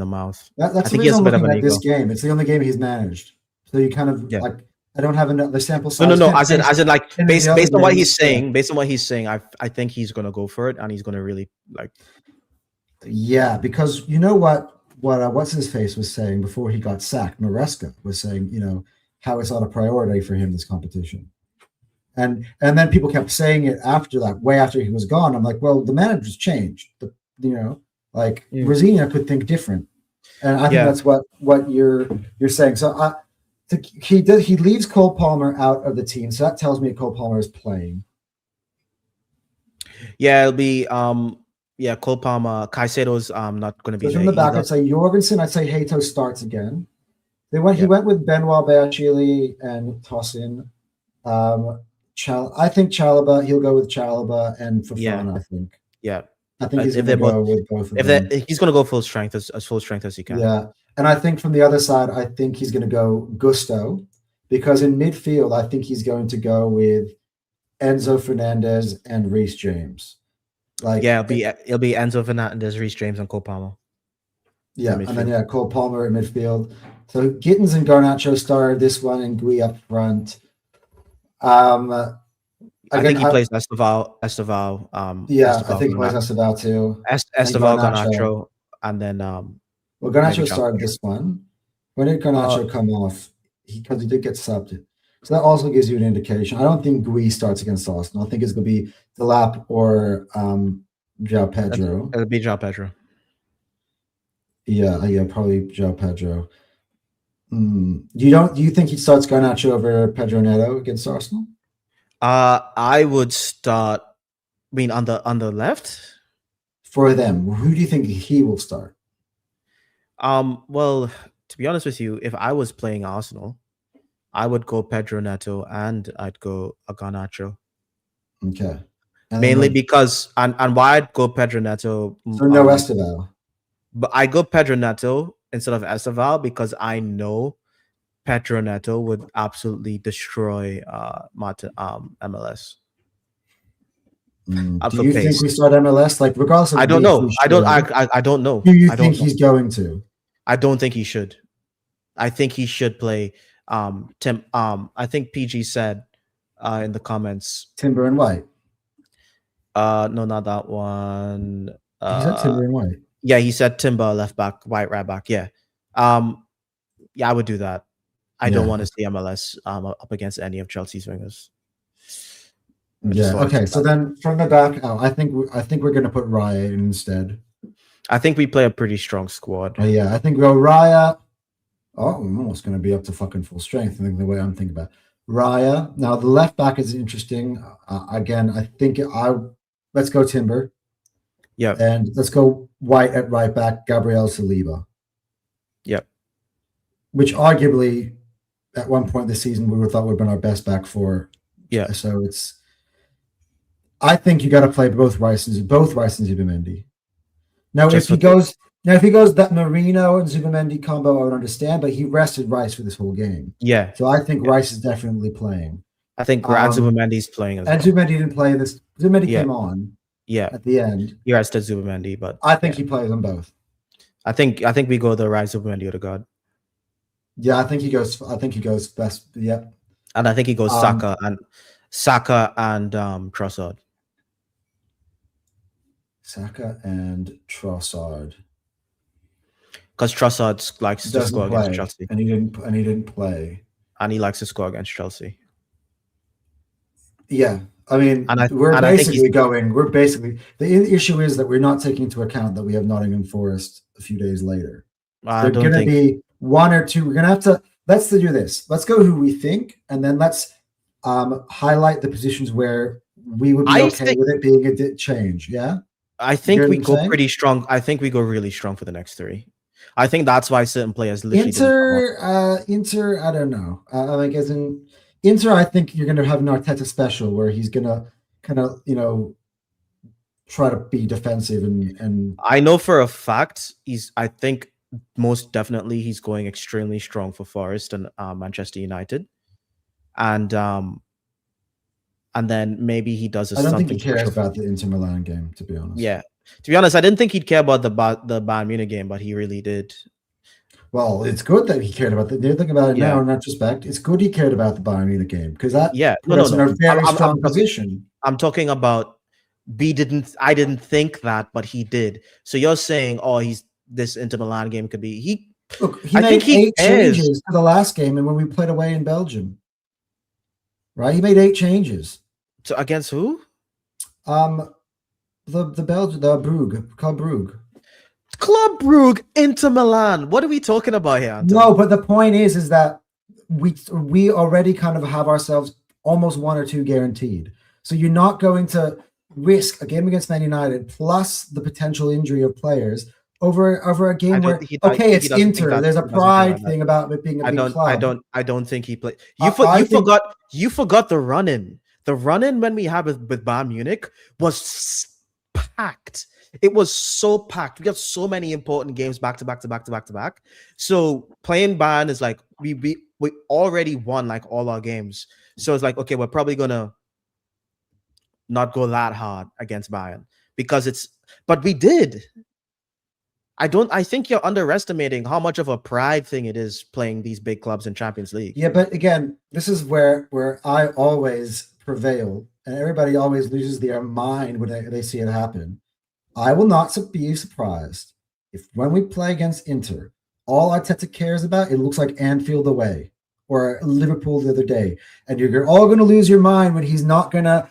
Speaker 1: mouth.
Speaker 2: That's the reason I'm looking at this game. It's the only game he's managed. So you kind of like, I don't have the sample size.
Speaker 1: No. As in like based on what he's saying, I think he's gonna go for it, and he's gonna really like.
Speaker 2: Yeah, because you know what's his face was saying before he got sacked. Maresca was saying, how it's not a priority for him, this competition. And then people kept saying it after that, way after he was gone. I'm like, well, the manager's changed. Rossigna could think different, and I think that's what you're saying. So he leaves Cole Palmer out of the team, so that tells me Cole Palmer is playing.
Speaker 1: Yeah, it'll be Cole Palmer. Caicedo's not going to be
Speaker 2: so
Speaker 1: there.
Speaker 2: From the back, I'd say Jorgensen. I'd say Hato starts again. He went with Benoit Bashili and Tosin. I think Chalobah. He'll go with Chalobah and Fofana. I think.
Speaker 1: Yeah.
Speaker 2: I think he's going to go with both of them.
Speaker 1: He's going to go full strength as he can.
Speaker 2: Yeah, and I think from the other side, I think he's going to go Gusto, because in midfield, I think he's going to go with Enzo Fernandez and Reece James.
Speaker 1: It'll be Enzo Fernandez, Reece James, and Cole Palmer.
Speaker 2: Yeah, and then Cole Palmer in midfield. So Gittins and Garnacho started this one, and Gui up front.
Speaker 1: I think he plays Esteval.
Speaker 2: I think he plays Esteval too.
Speaker 1: Esteval, Garnacho, and then
Speaker 2: Garnacho started this one. When did Garnacho come off? Because he did get subbed. So that also gives you an indication. I don't think Gui starts against Arsenal. I think it's going to be Delap or João Pedro.
Speaker 1: It'll be João Pedro.
Speaker 2: Yeah, probably João Pedro. Do you think he starts Garnacho over Pedro Neto against Arsenal?
Speaker 1: I would start. I mean, on the left
Speaker 2: for them. Who do you think he will start?
Speaker 1: Well, to be honest with you, if I was playing Arsenal, I would go Pedro Neto and I'd go Garnacho.
Speaker 2: Okay.
Speaker 1: Mainly because and why I'd go Pedro Neto.
Speaker 2: So no Esteval.
Speaker 1: But I go Pedro Neto instead of Esteval because I know Pedro Neto would absolutely destroy MLS.
Speaker 2: Do you think we start MLS? Like, regardless of
Speaker 1: I don't know. I don't know.
Speaker 2: Do you think he's going to?
Speaker 1: I don't think he should. I think he should play Tim. I think PG said in the comments
Speaker 2: Timber and White.
Speaker 1: No, not that one.
Speaker 2: He said Timber and White.
Speaker 1: Yeah, he said Timber left back, White right back. Yeah. Yeah, I would do that. I don't want to see MLS up against any of Chelsea's wingers.
Speaker 2: Yeah. Okay. So then from the back, I think we're going to put Raya in instead.
Speaker 1: I think we play a pretty strong squad.
Speaker 2: I think we go Raya, Oh, it's going to be up to fucking full strength. I think the way I'm thinking about it. Raya. Now the left back is interesting. Again, I think let's go Timber
Speaker 1: Yep.
Speaker 2: and let's go White at right back. Gabriel Saliba,
Speaker 1: Yep.
Speaker 2: which arguably at one point this season we thought would have been our best back four.
Speaker 1: Yeah.
Speaker 2: So I think you got to play both Rice and Zubimendi. Now, if he goes that Marino and Zubimendi combo, I would understand, but he rested Rice for this whole game.
Speaker 1: Yeah.
Speaker 2: So I think Rice is definitely playing.
Speaker 1: I think Zubimendi's playing as well.
Speaker 2: And Zubimendi didn't play this. Zubimendi came on.
Speaker 1: Yeah.
Speaker 2: At the end.
Speaker 1: He rested Zubimendi, but
Speaker 2: I think he plays on both.
Speaker 1: I think we go the Rise Zubimendi or the God.
Speaker 2: Yeah, I think he goes best. Yeah.
Speaker 1: And I think he goes Saka and Trossard.
Speaker 2: Saka and Trossard.
Speaker 1: Because Trossard likes to score against Chelsea.
Speaker 2: And he didn't play.
Speaker 1: And he likes to score against Chelsea.
Speaker 2: Yeah. I mean, the issue is that we're not taking into account that we have Nottingham Forest a few days later. They're going to be one or two. We're going to have to, let's do this. Let's go who we think, and then let's highlight the positions where we would be okay with it being a change. Yeah.
Speaker 1: I think we go pretty strong. I think we go really strong for the next three. I think that's why certain players literally
Speaker 2: Inter, I don't know. Like as in Inter, I think you're going to have an Arteta special where he's going to kind of, try to be defensive and.
Speaker 1: I know for a fact I think most definitely he's going extremely strong for Forest and Manchester United, and then maybe he does.
Speaker 2: I don't think he cares about the Inter Milan game, to be honest.
Speaker 1: Yeah, to be honest, I didn't think he'd care about the Bayern Munich game, but he really did.
Speaker 2: Well, it's good that he cared about the thing about it now in retrospect. It's good he cared about the Bayern Munich game because that put us in a very strong position.
Speaker 1: I'm talking about I didn't think that, but he did. So you're saying, this Inter Milan game could be he
Speaker 2: made 8 changes for the last game and when we played away in Belgium. Right? He made 8 changes.
Speaker 1: So against who?
Speaker 2: The Belgian, Club Brugge.
Speaker 1: Club Brugge, Inter Milan. What are we talking about here, Anton?
Speaker 2: No, but the point is that we already kind of have ourselves almost 1 or 2 guaranteed. So you're not going to risk a game against Man United plus the potential injury of players over a game where it's Inter. There's a pride thing about it being a big club.
Speaker 1: I don't think he played. You forgot the run-in. The run-in when we had with Bayern Munich was packed. It was so packed. We got so many important games back to back. So playing Bayern is like we already won like all our games. So it's like, okay, we're probably gonna not go that hard against Bayern but we did. I think you're underestimating how much of a pride thing it is playing these big clubs in Champions League.
Speaker 2: Yeah, but again, this is where I always prevail and everybody always loses their mind when they see it happen. I will not be surprised if when we play against Inter, all Arteta cares about, it looks like Anfield away or Liverpool the other day. And you're all going to lose your mind when he's not going to,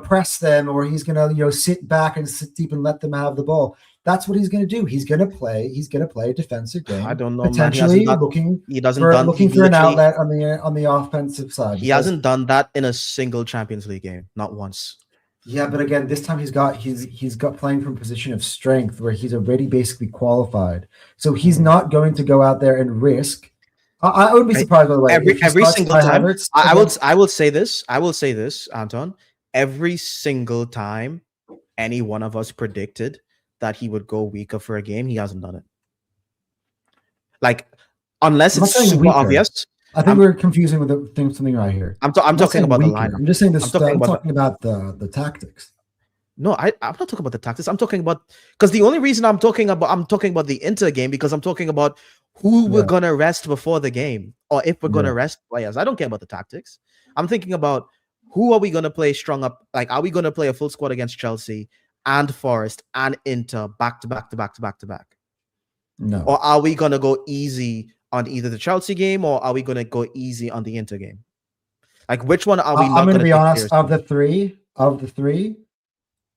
Speaker 2: press them or he's going to, sit back and sit deep and let them have the ball. That's what he's going to do. He's going to play a defensive game.
Speaker 1: I don't know.
Speaker 2: Potentially looking for an outlet on the offensive side.
Speaker 1: He hasn't done that in a single Champions League game, not once.
Speaker 2: Yeah, but again, this time he's got playing from a position of strength where he's already basically qualified. So he's not going to go out there and risk. I wouldn't be surprised, by the way.
Speaker 1: Every single time. I will say this, Anton. Every single time any one of us predicted that he would go weaker for a game, he hasn't done it. Like, unless it's super obvious.
Speaker 2: I think we're confusing with something right here.
Speaker 1: I'm talking about the line.
Speaker 2: I'm just saying this. I'm talking about the tactics.
Speaker 1: No, I'm not talking about the tactics. I'm talking about because the only reason I'm talking about the Inter game because I'm talking about who we're gonna rest before the game or if we're gonna rest players. I don't care about the tactics. I'm thinking about who are we gonna play strong up? Like, are we gonna play a full squad against Chelsea and Forest and Inter back to back?
Speaker 2: No.
Speaker 1: Or are we gonna go easy on either the Chelsea game or are we going to go easy on the Inter game? Like, which one are we not going to
Speaker 2: be honest, seriously? Of the three,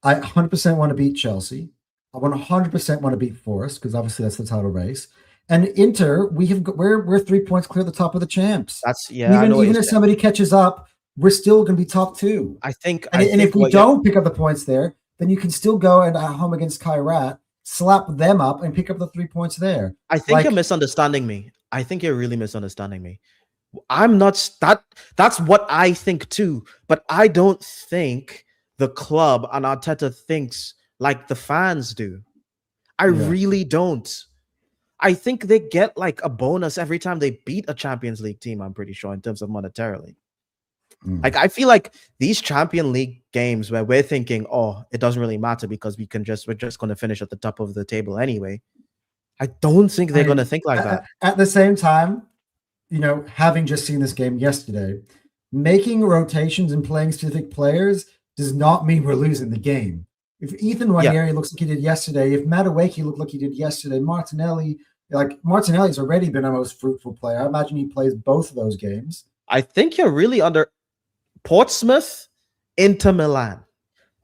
Speaker 2: I 100% want to beat Chelsea. I 100% want to beat Forest because obviously that's the title race. And Inter, we're 3 points clear at the top of the champs.
Speaker 1: That's I know what
Speaker 2: Even
Speaker 1: you're
Speaker 2: if
Speaker 1: saying.
Speaker 2: somebody catches up, we're still going to be top 2.
Speaker 1: I think
Speaker 2: And if we don't pick up the points there, then you can still go and at home against Kairat, slap them up, and pick up the 3 points there.
Speaker 1: I think you're misunderstanding me. I think you're really misunderstanding me. I'm not that's what I think too, but I don't think the club and Arteta thinks like the fans do. I really don't. I think they get like a bonus every time they beat a Champions League team, I'm pretty sure, in terms of monetarily. Like, I feel like these Champions League games where we're thinking, oh, it doesn't really matter because we're just going to finish at the top of the table anyway. I don't think they're going to think like that.
Speaker 2: At the same time, having just seen this game yesterday, making rotations and playing specific players does not mean we're losing the game. If Ethan Nwaneri looks like he did yesterday, if Madueke looked like he did yesterday, Martinelli's already been our most fruitful player. I imagine he plays both of those games.
Speaker 1: I think you're really under Portsmouth, Inter Milan.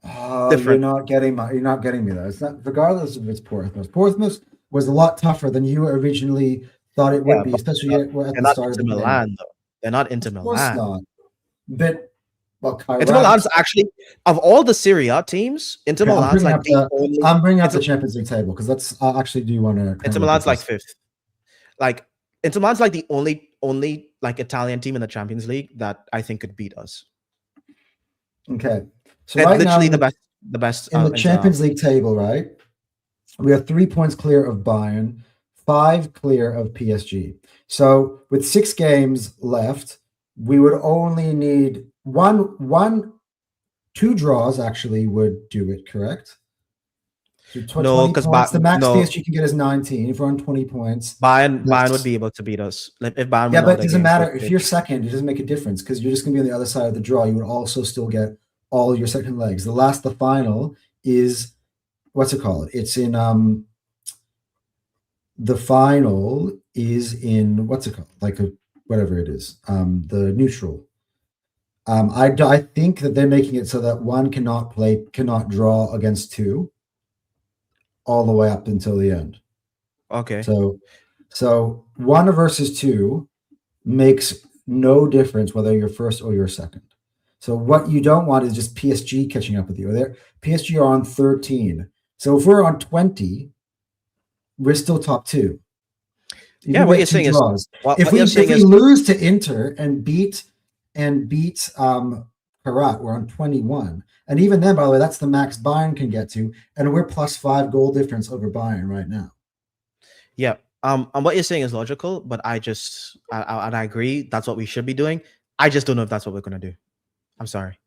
Speaker 2: You're not getting me though. It's not, regardless if it's Portsmouth. Portsmouth was a lot tougher than you originally thought it would be, especially at the start of the
Speaker 1: Milan, though. They're not Inter Milan. Of course not.
Speaker 2: But
Speaker 1: Inter Milan's actually, of all the Serie A teams, Inter Milan's like the only.
Speaker 2: I'm bringing up the Champions League table because that's. I actually do want to.
Speaker 1: Inter Milan's like 5th. Like Inter Milan's like the only like Italian team in the Champions League that I think could beat us.
Speaker 2: Okay, so
Speaker 1: they're
Speaker 2: right
Speaker 1: literally
Speaker 2: now,
Speaker 1: the best
Speaker 2: in the Champions League table, right? We are 3 points clear of Bayern, 5 clear of PSG. So with 6 games left, we would only need 2 draws actually would do it, correct? So
Speaker 1: no, because
Speaker 2: the max PSG can get is 19. If we're on 20 points,
Speaker 1: Bayern would be able to beat us. If Bayern,
Speaker 2: but it doesn't matter if you're second. It doesn't make a difference because you're just going to be on the other side of the draw. You would also still get all your second legs. The final is what's it called? It's in the final is in what's it called? Like whatever it is. The neutral. I think that they're making it so that one cannot draw against 2 all the way up until the end.
Speaker 1: Okay.
Speaker 2: So 1 versus 2 makes no difference whether you're first or you're second. So what you don't want is just PSG catching up with you. PSG are on 13. So if we're on 20, we're still top 2.
Speaker 1: What you're saying
Speaker 2: draws.
Speaker 1: is
Speaker 2: if we lose to Inter and beat Karat, we're on 21. And even then, by the way, that's the max Bayern can get to, and we're +5 goal difference over Bayern right now.
Speaker 1: Yeah. And what you're saying is logical, but I agree that's what we should be doing. I just don't know if that's what we're gonna do. I'm sorry.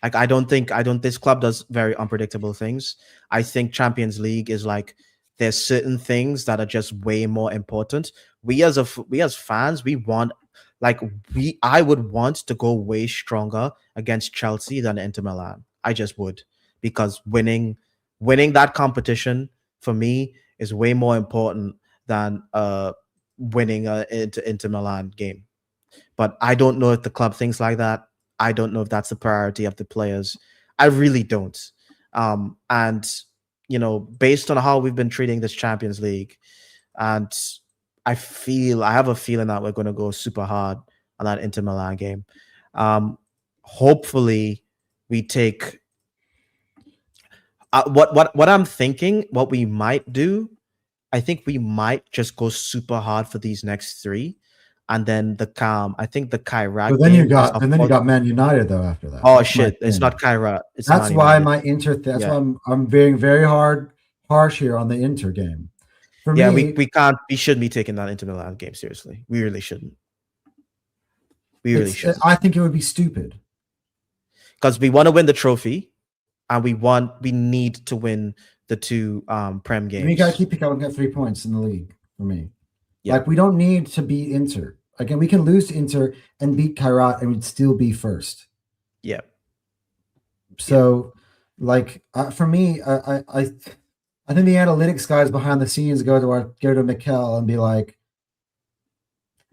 Speaker 1: Like I don't think this club does very unpredictable things. I think Champions League is like there's certain things that are just way more important. We as fans, I would want to go way stronger against Chelsea than Inter Milan. I just would, because winning that competition for me is way more important than winning an Inter Milan game. But I don't know if the club thinks like that. I don't know if that's the priority of the players. I really don't. And based on how we've been treating this Champions League, and I have a feeling that we're going to go super hard on that Inter Milan game. Hopefully we take what I'm thinking, what we might do. I think we might just go super hard for these next 3. And then I think the Kairat.
Speaker 2: But then you got Man United though after that.
Speaker 1: Oh, that's shit! It's not Kairat.
Speaker 2: That's why my Inter. That's why I'm being very harsh here on the Inter game. For me,
Speaker 1: we shouldn't be taking that Inter Milan game seriously. We really shouldn't. We really should.
Speaker 2: I think it would be stupid
Speaker 1: because we want to win the trophy, and we need to win the 2 Prem games.
Speaker 2: You got to keep picking up and get 3 points in the league for me. Yeah. Like we don't need to beat Inter. Again, we can lose to Inter and beat Kairat and we'd still be first.
Speaker 1: Yeah.
Speaker 2: So, for me, I think the analytics guys behind the scenes go to Mikel and be like,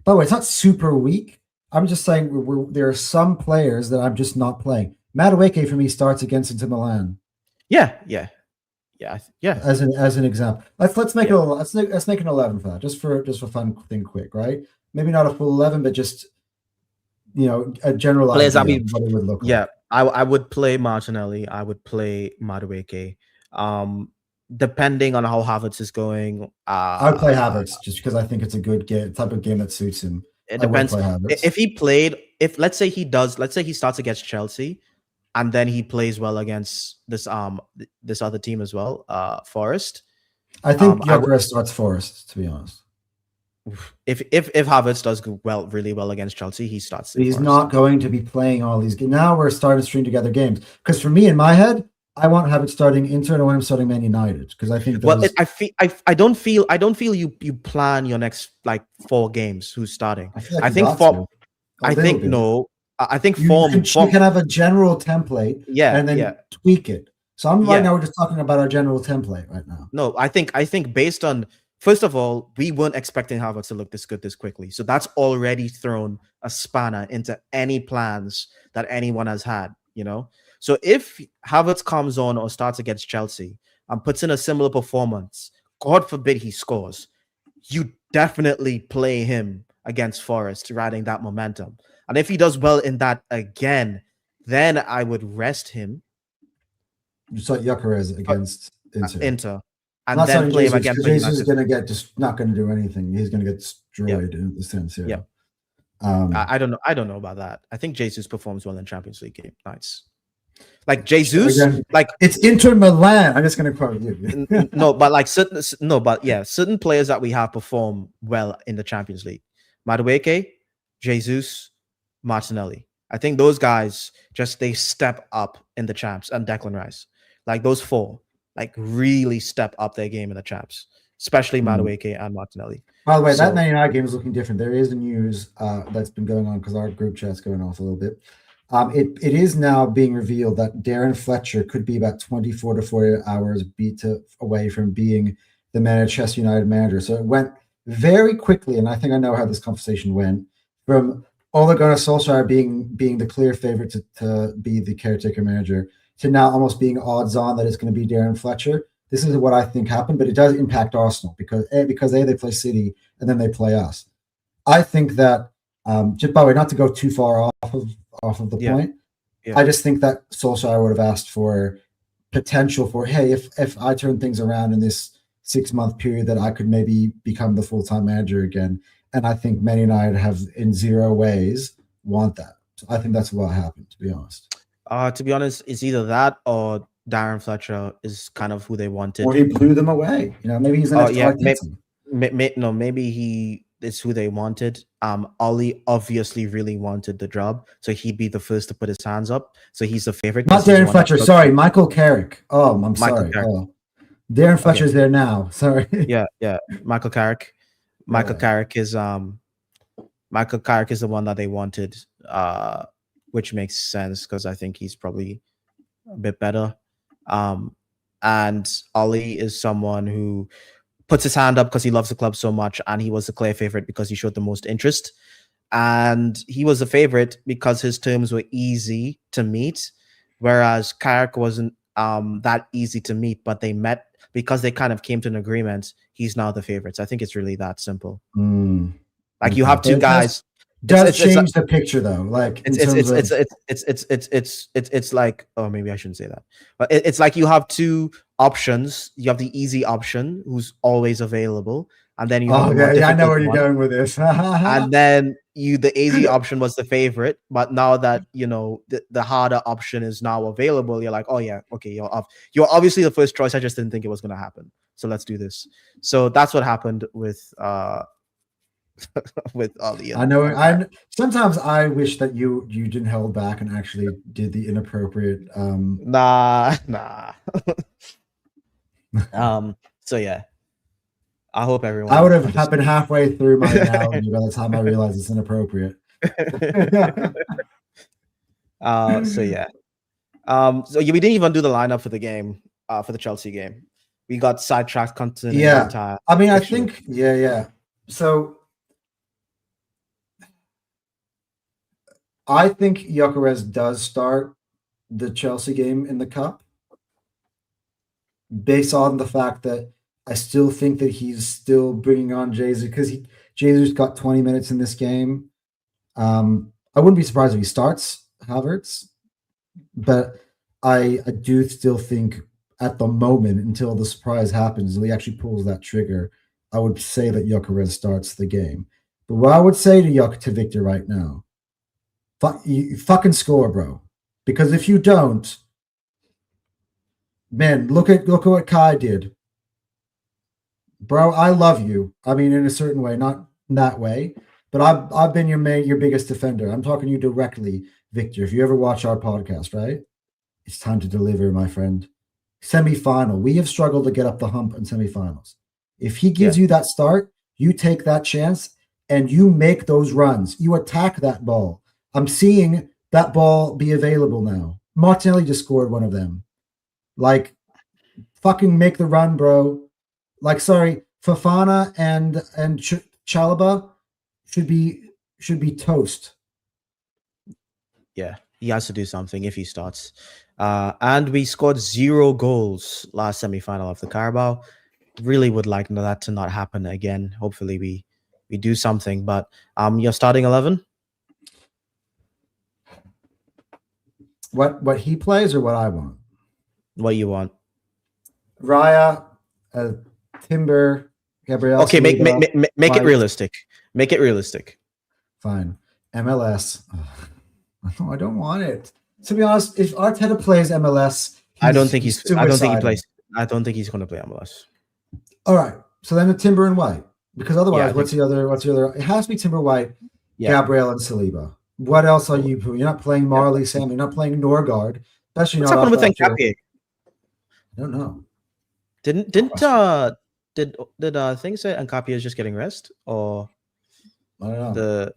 Speaker 2: by the way, it's not super weak. I'm just saying there are some players that I'm just not playing. Madueke for me starts against Inter Milan.
Speaker 1: Yeah. Yeah.
Speaker 2: As an example, let's make it let's make an 11 for that, just for fun thing, quick, right? Maybe not a full 11, but just a general
Speaker 1: Players that
Speaker 2: idea of
Speaker 1: we,
Speaker 2: what it would look
Speaker 1: yeah,
Speaker 2: like.
Speaker 1: I would play Martinelli. I would play Madueke. Depending on how Havertz is going,
Speaker 2: I would play Havertz just because I think it's a good type of game that suits him.
Speaker 1: it
Speaker 2: I would
Speaker 1: depends.
Speaker 2: play Havertz.
Speaker 1: If he played, if let's say he starts against Chelsea, and then he plays well against this other team as well, Forest.
Speaker 2: I think
Speaker 1: I would,
Speaker 2: Gyökeres starts Forest, to be honest.
Speaker 1: if Havertz does really well against Chelsea, he starts.
Speaker 2: But he's
Speaker 1: Forest.
Speaker 2: not going to be playing all these games. Now we're starting to string together games. Because for me, in my head, I want Havertz starting Inter and I want him starting Man United. Because I think those...
Speaker 1: Well, I don't feel you plan your next like 4 games who's starting.
Speaker 2: I feel like
Speaker 1: I think form. I think
Speaker 2: bit.
Speaker 1: no. I think
Speaker 2: you
Speaker 1: form.
Speaker 2: You can have a general template, and then tweak it. So right now we're just talking about our general template right now.
Speaker 1: No, I think based on, first of all, we weren't expecting Havertz to look this good this quickly. So that's already thrown a spanner into any plans that anyone has had, So if Havertz comes on or starts against Chelsea and puts in a similar performance, God forbid he scores, you definitely play him against Forest, riding that momentum. And if he does well in that again, then I would rest him.
Speaker 2: You saw Gyökeres against Inter.
Speaker 1: And then play him against
Speaker 2: Jesus is going to get just not going to do anything. He's going to get destroyed in the sense here.
Speaker 1: Yeah. I don't know. I don't know about that. I think Jesus performs well in Champions League game nights. Like Jesus,
Speaker 2: again,
Speaker 1: like
Speaker 2: it's Inter Milan. I'm just going to quote you.
Speaker 1: No, but like certain players that we have perform well in the Champions League. Madueke, Jesus, Martinelli. I think those guys they step up in the champs, and Declan Rice. Like those 4, like really step up their game in the champs, especially Madueke and Martinelli.
Speaker 2: By the way, that Man United game is looking different. There is news that's been going on because our group chat's going off a little bit. It is now being revealed that Darren Fletcher could be about 24 to 48 hours away from being the Manchester United manager. So it went very quickly, and I think I know how this conversation went, from Ole Gunnar Solskjaer being the clear favorite to be the caretaker manager to now almost being odds on that it's going to be Darren Fletcher. This is what I think happened, but it does impact Arsenal because they play City and then they play us. I think that just by the way, not to go too far off of the point, I just think that Solskjaer would have asked for potential for, hey, if I turn things around in this 6-month period, that I could maybe become the full-time manager again. And I think Man United have in 0 ways want that. So I think that's what happened, to be honest.
Speaker 1: To be honest, it's either that or Darren Fletcher is kind of who they wanted.
Speaker 2: Or he blew them away. Maybe he's the next
Speaker 1: maybe he is who they wanted. Ollie obviously really wanted the job, so he'd be the first to put his hands up. So he's the favorite.
Speaker 2: Not Darren Fletcher. Sorry, Michael Carrick. Oh, I'm sorry. Oh. Darren Fletcher's there now. Sorry.
Speaker 1: Yeah. Michael Carrick. Michael Carrick is the one that they wanted, which makes sense because I think he's probably a bit better. And Ollie is someone who puts his hand up because he loves the club so much, and he was the clear favorite because he showed the most interest. And he was a favorite because his terms were easy to meet, whereas Carrick wasn't that easy to meet, but they met because they kind of came to an agreement. He's now the favorites. I think it's really that simple. Like you have 2 guys.
Speaker 2: Does change the picture though. Like
Speaker 1: it's like, oh, maybe I shouldn't say that, but it's like you have 2 options. You have the easy option who's always available, and then you have
Speaker 2: I know where you're going with this.
Speaker 1: And then the easy option was the favorite, but now that the harder option is now available, you're like, oh yeah, okay, you're obviously the first choice. I just didn't think it was going to happen, so let's do this. So that's what happened with with Ollie.
Speaker 2: I know. Sometimes I wish that you didn't hold back and actually did the inappropriate.
Speaker 1: Nah. So yeah, I hope everyone.
Speaker 2: I would have been halfway through my analogy by the time I realized it's inappropriate.
Speaker 1: So yeah. So we didn't even do the lineup for the game. For the Chelsea game, we got sidetracked constantly.
Speaker 2: Yeah. I mean, I think. Yeah. So. I think Gyökeres does start the Chelsea game in the cup. based on the fact that I still think that he's still bringing on Jesus because Jesus got 20 minutes in this game. I wouldn't be surprised if he starts Havertz, but I do still think at the moment, until the surprise happens, and he actually pulls that trigger, I would say that Gyökeres starts the game. But what I would say to Victor right now, you fucking score, bro. Because if you don't, man, look at what Kai did. Bro, I love you. I mean, in a certain way, not in that way, but I've been your biggest defender. I'm talking to you directly, Victor. If you ever watch our podcast, right? It's time to deliver, my friend. Semi-final. We have struggled to get up the hump in semifinals. If he gives you that start, you take that chance and you make those runs. You attack that ball. I'm seeing that ball be available now. Martinelli just scored one of them. Like, fucking make the run, bro. Like, sorry, Fofana and Chalaba should be toast.
Speaker 1: Yeah, he has to do something if he starts. And we scored 0 goals last semi-final of the Carabao. Really would like that to not happen again. Hopefully we do something. But your starting 11?
Speaker 2: What he plays or what I want?
Speaker 1: What you want?
Speaker 2: Raya, Timber, Gabriel.
Speaker 1: Okay, make it realistic. Make it realistic.
Speaker 2: Fine. MLS. No, I don't want it. To be honest, if Arteta plays MLS,
Speaker 1: I don't think he plays. I don't think he's going to play MLS.
Speaker 2: All right. So then the Timber and White, because otherwise, what's the other? It has to be Timber, White, Gabriel, and Saliba. What else are you doing? You're not playing Marley, Sam. You're not playing Norgard. Especially
Speaker 1: what's happening with Nkapie?
Speaker 2: I don't know.
Speaker 1: Did things say Nkapie is just getting rest, or
Speaker 2: I don't know.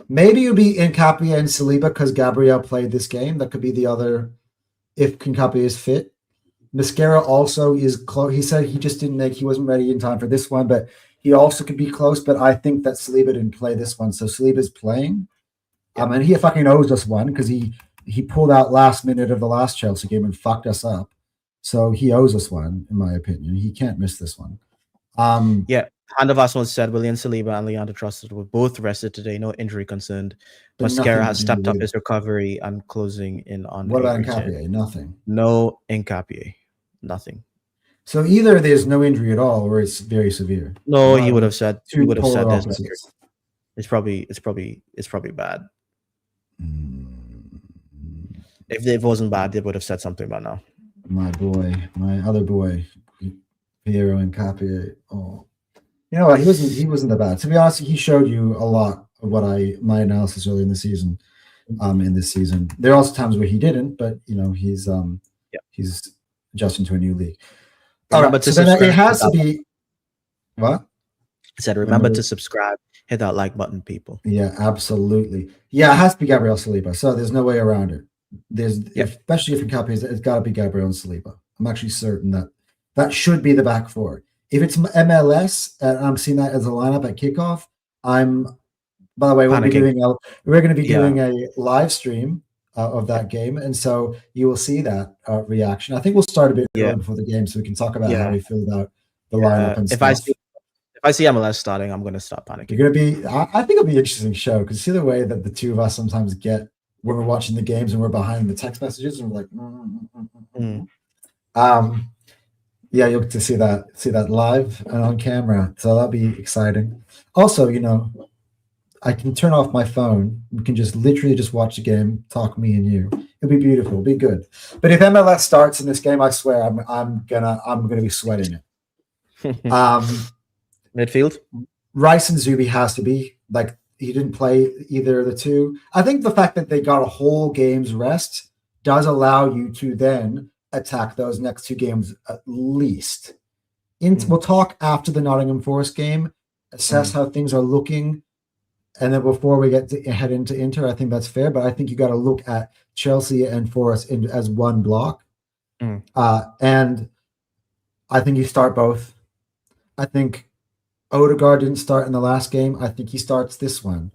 Speaker 2: Maybe it would be Nkapie and Saliba because Gabriel played this game. That could be the other if Nkapie is fit. Mascara also is close. He said he wasn't ready in time for this one, but he also could be close. But I think that Saliba didn't play this one, so Saliba's playing. And he fucking owes us one because he pulled out last minute of the last Chelsea game and fucked us up. So he owes us one, in my opinion. He can't miss this one.
Speaker 1: Hand of Arsenal said William Saliba and Leandro Trossard were both rested today, no injury concerned. Mascara has stepped up his recovery and closing in on.
Speaker 2: What about Nkapie? Nothing.
Speaker 1: No Nkapie. Nothing.
Speaker 2: So either there's no injury at all, or it's very severe.
Speaker 1: No, he would have said. He would have said there's no injury. It's probably bad. If it wasn't bad, they would have said something by now.
Speaker 2: My boy, my other boy, Piero Nkapie. Oh, you know what? He wasn't that bad. To be honest, he showed you a lot of my analysis early in the season. In this season, there are also times where he didn't, but he's adjusting to a new league. All right, so then it has to be what?
Speaker 1: I said, remember to subscribe, hit that like button, people.
Speaker 2: Yeah, absolutely. Yeah, it has to be Gabriel Saliba. So there's no way around it. Especially if Nkapie is, it's got to be Gabriel and Saliba. I'm actually certain that should be the back four. If it's MLS and I'm seeing that as a lineup at kickoff, by the way, we're going to be doing a live stream of that game, and so you will see that reaction. I think we'll start a bit early before the game so we can talk about how we feel about the lineup and stuff.
Speaker 1: If I see MLS starting, I'm going to stop panicking.
Speaker 2: You're going to be. I think it'll be an interesting show because see the way that the two of us sometimes get when we're watching the games and we're behind the text messages and we're like, you'll get to see that live and on camera. So that'll be exciting. Also, I can turn off my phone. We can just literally just watch the game, talk me and you. It'll be beautiful. It'll be good. But if MLS starts in this game, I swear I'm gonna be sweating it.
Speaker 1: Midfield,
Speaker 2: Rice and Zubi has to be like he didn't play either of the two. I think the fact that they got a whole game's rest does allow you to then attack those next two games at least. We'll talk after the Nottingham Forest game, assess how things are looking. And then before we get to head into Inter, I think that's fair. But I think you got to look at Chelsea and Forest as one block. And I think you start both. I think Odegaard didn't start in the last game. I think he starts this one.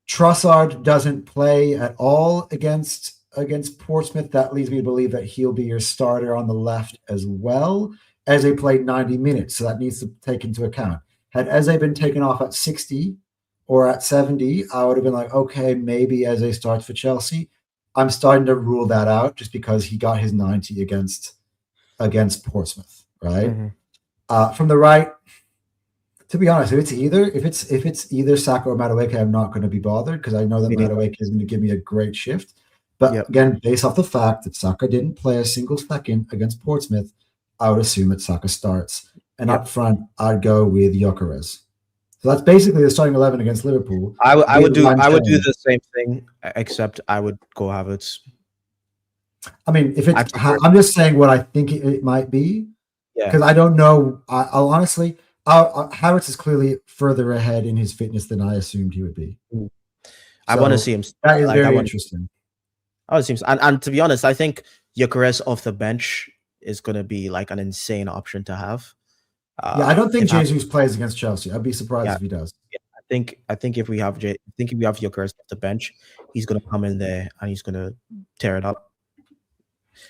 Speaker 2: Trossard doesn't play at all against against Portsmouth, that leads me to believe that he'll be your starter on the left as well. Eze played 90 minutes, so that needs to take into account. Had Eze been taken off at 60 or at 70, I would have been like, okay, maybe Eze starts for Chelsea. I'm starting to rule that out just because he got his 90 against Portsmouth, right? From the right, to be honest, if it's either Saka or Madueke, I'm not going to be bothered because I know that Madueke is going to give me a great shift. But again, based off the fact that Saka didn't play a single second against Portsmouth, I would assume that Saka starts. And up front, I'd go with Gyökeres. So that's basically the starting 11 against Liverpool.
Speaker 1: I would do the same thing, except I would go Havertz.
Speaker 2: I mean, if it's, I'm just saying what I think it might be, because I don't know. I'll honestly, Havertz is clearly further ahead in his fitness than I assumed he would be.
Speaker 1: I want to see him.
Speaker 2: That is very interesting.
Speaker 1: Oh, it seems, and to be honest, I think Gyökeres off the bench is going to be like an insane option to have.
Speaker 2: I don't think Jesus plays against Chelsea. I'd be surprised if he does.
Speaker 1: Yeah, I think if we have Gyökeres off the bench, he's going to come in there and he's going to tear it up.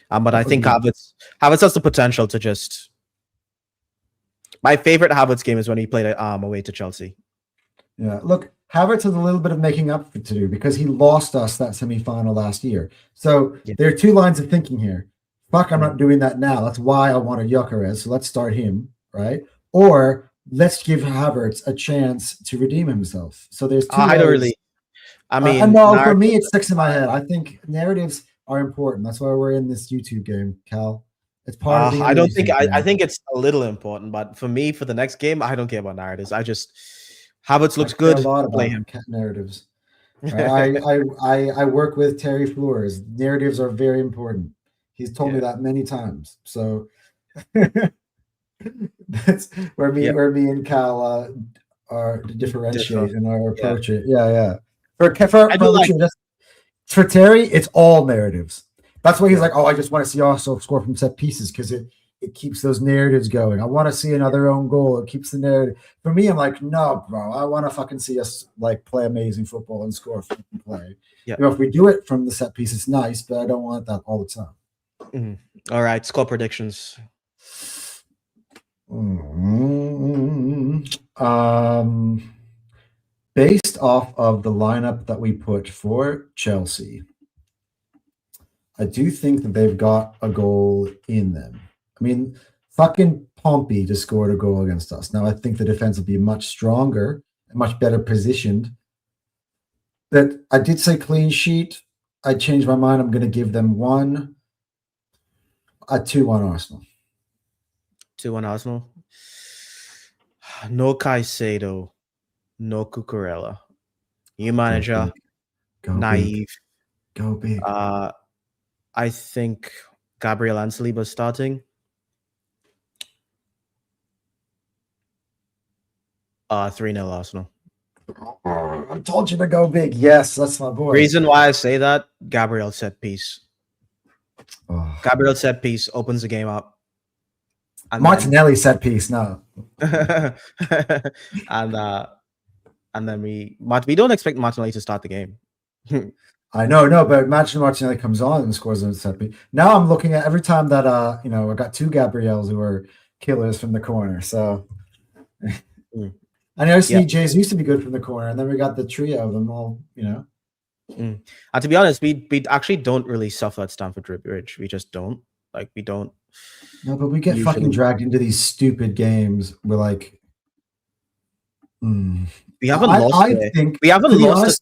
Speaker 1: But I think Havertz has the potential to just. My favorite Havertz game is when he played at away to Chelsea.
Speaker 2: Yeah, look, Havertz has a little bit of making up to do because he lost us that semi-final last year. So there are two lines of thinking here. Fuck, I'm not doing that now. That's why I wanted Gyökeres. So let's start him, right? Or let's give Havertz a chance to redeem himself. So there's two.
Speaker 1: I don't really. I mean,
Speaker 2: no, for me, it sticks in my head. I think narratives are important. That's why we're in this YouTube game, Cal. It's part of.
Speaker 1: I think it's a little important, but for me, for the next game, I don't care about narratives. I just Havertz looks good.
Speaker 2: A lot about play him. Narratives. I work with Terry Flores. Narratives are very important. He's told me that many times. So that's where me and Cal are differentiate in our approach. For Terry, it's all narratives. That's why he's like, I just want to see also score from set pieces because it keeps those narratives going. I want to see another own goal. It keeps the narrative. For me, I'm like, no, bro. I want to fucking see us like play amazing football and score from play. Yeah. If we do it from the set piece, it's nice, but I don't want that all the time.
Speaker 1: All right, score predictions.
Speaker 2: Based off of the lineup that we put for Chelsea, I do think that they've got a goal in them. I mean, fucking Pompey just scored a goal against us. Now, I think the defense will be much stronger and much better positioned. But I did say clean sheet. I changed my mind. I'm going to give them 2-1 Arsenal.
Speaker 1: 2-1 Arsenal. No Caicedo. No Cucurella. New manager. Naive.
Speaker 2: Go big.
Speaker 1: I think Gabriel and Saliba starting. 3-0 Arsenal.
Speaker 2: I told you to go big. Yes, that's my boy.
Speaker 1: Reason why I say that, Gabriel set piece. Gabriel set piece opens the game up.
Speaker 2: And Martinelli set piece, no.
Speaker 1: and then we don't expect Martinelli to start the game.
Speaker 2: I know, but imagine Martinelli comes on and scores on set piece. Now I'm looking at every time that I got two Gabriels who are killers from the corner. So I know Jesus used to be good from the corner, and then we got the trio of them all,
Speaker 1: And to be honest, we actually don't really suffer at Stamford Bridge. We just don't. Like, we don't.
Speaker 2: No, but we get fucking dragged into these stupid games. We're like,
Speaker 1: we haven't lost. I think we haven't lost.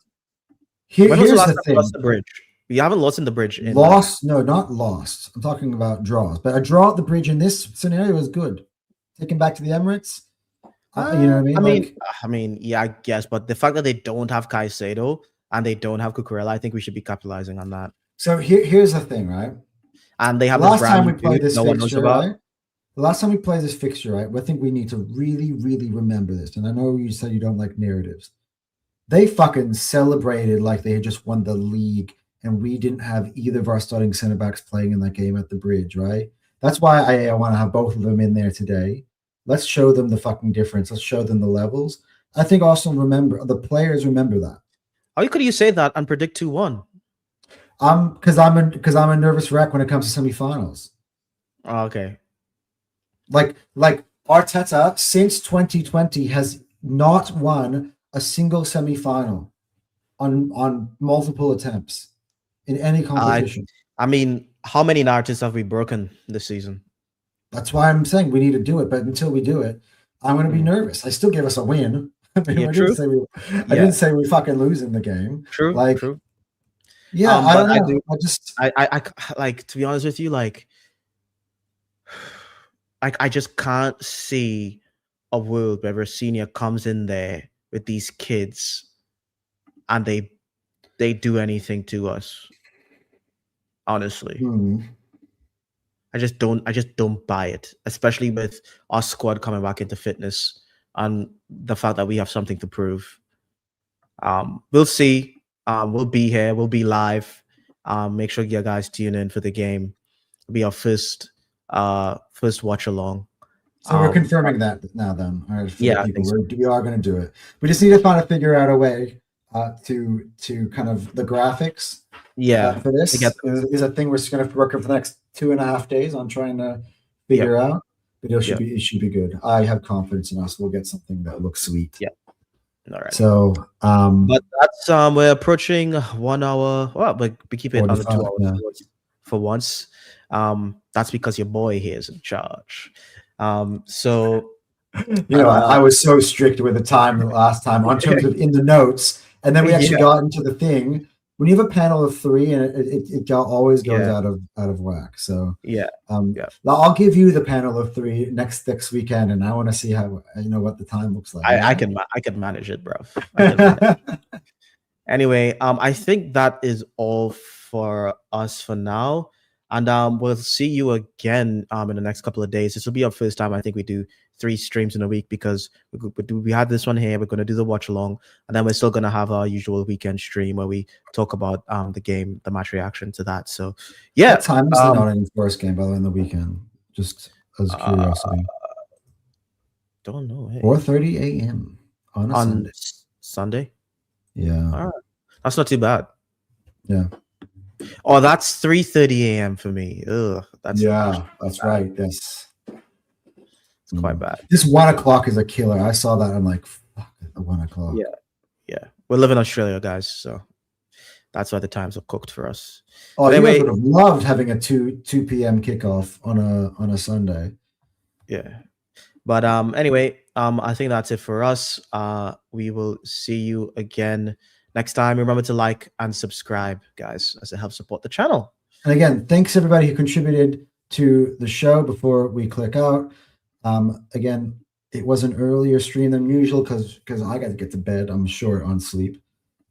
Speaker 1: When was the last time we lost the bridge? We haven't lost in the bridge.
Speaker 2: No, not lost. I'm talking about draws. But a draw at the bridge in this scenario is good. Taken back to the Emirates. You know what I mean?
Speaker 1: I mean, yeah, I guess. But the fact that they don't have Caicedo and they don't have Cucurella, I think we should be capitalizing on that.
Speaker 2: So here's the thing, right?
Speaker 1: And they have
Speaker 2: last time we played this fixture, right? The last time we played this fixture, right? I think we need to really, really remember this. And I know you said you don't like narratives. They fucking celebrated like they had just won the league, and we didn't have either of our starting center backs playing in that game at the bridge, right? That's why I want to have both of them in there today. Let's show them the fucking difference. Let's show them the levels. I think also the players remember that.
Speaker 1: How could you say that and predict 2-1?
Speaker 2: I'm a nervous wreck when it comes to semifinals.
Speaker 1: Oh, okay.
Speaker 2: Like Arteta since 2020 has not won a single semifinal on multiple attempts in any
Speaker 1: I
Speaker 2: competition.
Speaker 1: I mean, how many narratives have we broken this season?
Speaker 2: That's why I'm saying we need to do it. But until we do it, I'm going to be
Speaker 1: Mm.
Speaker 2: nervous. I still give us a win. I mean,
Speaker 1: Yeah, true.
Speaker 2: I
Speaker 1: Yeah,
Speaker 2: didn't say we fucking lose in the game.
Speaker 1: true,
Speaker 2: Like,
Speaker 1: true.
Speaker 2: yeah, I
Speaker 1: But
Speaker 2: don't
Speaker 1: I
Speaker 2: know.
Speaker 1: do. Like, to be honest with you, I just can't see a world where a senior comes in there with these kids and they do anything to us. Honestly,
Speaker 2: Hmm.
Speaker 1: I just don't buy it, especially with our squad coming back into fitness and the fact that we have something to prove. We'll see. We'll be here. We'll be live. Make sure you guys tune in for the game. It'll be our first watch along.
Speaker 2: So we're
Speaker 1: Um,
Speaker 2: confirming that now. Then, all right, for the
Speaker 1: yeah, I
Speaker 2: people,
Speaker 1: think so.
Speaker 2: we are going to do it. We just need to kind of figure out a way to kind of the graphics
Speaker 1: Yeah,
Speaker 2: for
Speaker 1: to get
Speaker 2: this is a thing we're just going to have to work on for the next 2.5 days on trying to
Speaker 1: yep,
Speaker 2: figure out. But
Speaker 1: yep,
Speaker 2: it should be good. I have confidence in us. We'll get something that looks sweet.
Speaker 1: yep. Alrighty.
Speaker 2: So,
Speaker 1: But that's we're approaching 1 hour. Well, but we keep it under
Speaker 2: 45.
Speaker 1: 2 hours
Speaker 2: Yeah.
Speaker 1: for once. That's because your boy here is in charge. So
Speaker 2: I was so strict with the time the last time on terms of in the notes, and then we actually
Speaker 1: yeah,
Speaker 2: got into the thing. When you have a panel of three, and always goes
Speaker 1: yeah,
Speaker 2: out of whack. So,
Speaker 1: yeah, yeah.
Speaker 2: I'll give you the panel of three next weekend, and I want to see how what the time looks like.
Speaker 1: I can manage it, bro. I can manage. Anyway, I think that is all for us for now. And we'll see you again in the next couple of days. This will be our first time. I think we do 3 streams in a week because we had this one here. We're going to do the watch along, and then we're still going to have our usual weekend stream where we talk about the game, the match reaction to that. So, yeah.
Speaker 2: What time is the Nottingham Forest game, by the way, in the weekend? Just as curiosity.
Speaker 1: Don't know. Hey.
Speaker 2: 4:30 a.m. on a Sunday.
Speaker 1: Sunday?
Speaker 2: Yeah.
Speaker 1: All right. That's not too bad.
Speaker 2: Yeah.
Speaker 1: Oh, that's 3:30 a.m. for me. Ugh, that's
Speaker 2: that's right. Yes.
Speaker 1: It's quite bad.
Speaker 2: This 1 o'clock is a killer. I saw that. I'm like, fuck, at 1 o'clock.
Speaker 1: Yeah. Yeah. We live in Australia, guys, so that's why the times are cooked for us.
Speaker 2: Oh,
Speaker 1: But anyway,
Speaker 2: you guys would have loved having a 2 p.m. kickoff on a Sunday.
Speaker 1: Yeah. But anyway, I think that's it for us. We will see you again next time. Remember to like and subscribe, guys, as it helps support the channel.
Speaker 2: And again, thanks everybody who contributed to the show before we click out. Again, it was an earlier stream than usual because I got to get to bed. I'm short on sleep.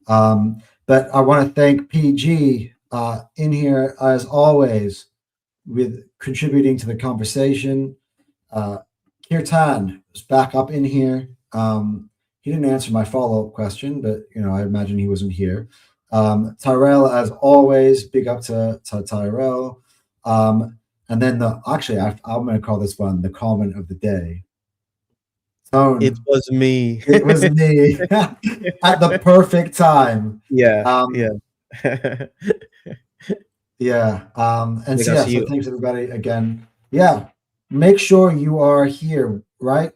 Speaker 2: But I want to thank PG in here as always with contributing to the conversation. Kirtan is back up in here. He didn't answer my follow-up question, but I imagine he wasn't here. Tyrell, as always, big up to Tyrell. And then I'm going to call this one the comment of the day. Tone.
Speaker 1: It was me.
Speaker 2: It was me at the perfect time.
Speaker 1: Yeah.
Speaker 2: Yeah. And so thanks everybody again. Yeah. Make sure you are here, right?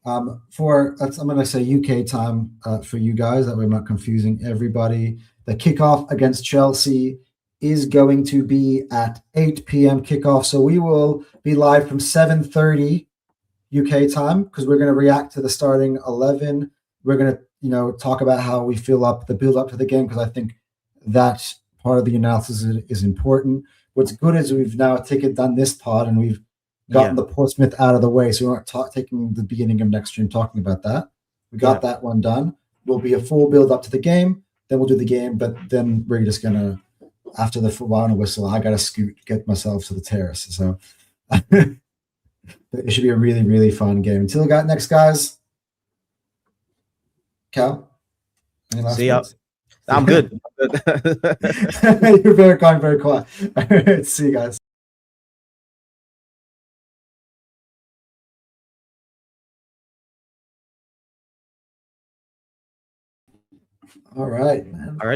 Speaker 2: I'm going to say UK time for you guys. That way I'm not confusing everybody. The kickoff against Chelsea is going to be at 8 p.m. kickoff. So we will be live from 7:30 UK time because we're going to react to the starting 11. We're going to, talk about how we feel the build up to the game because I think that part of the analysis is important. What's good is we've now done this pod and we've gotten the Portsmouth out of the way, so we aren't taking the beginning of next stream talking about that. We got that one done. Will be a full build up to the game. Then we'll do the game, but then we're just gonna after the final whistle. I gotta get myself to the terrace. So it should be a really, really fun game. Until we got next, guys. Cal, any last words?
Speaker 1: I'm good.
Speaker 2: You're very kind, very quiet. All right, see you guys. All right, man.
Speaker 1: All right.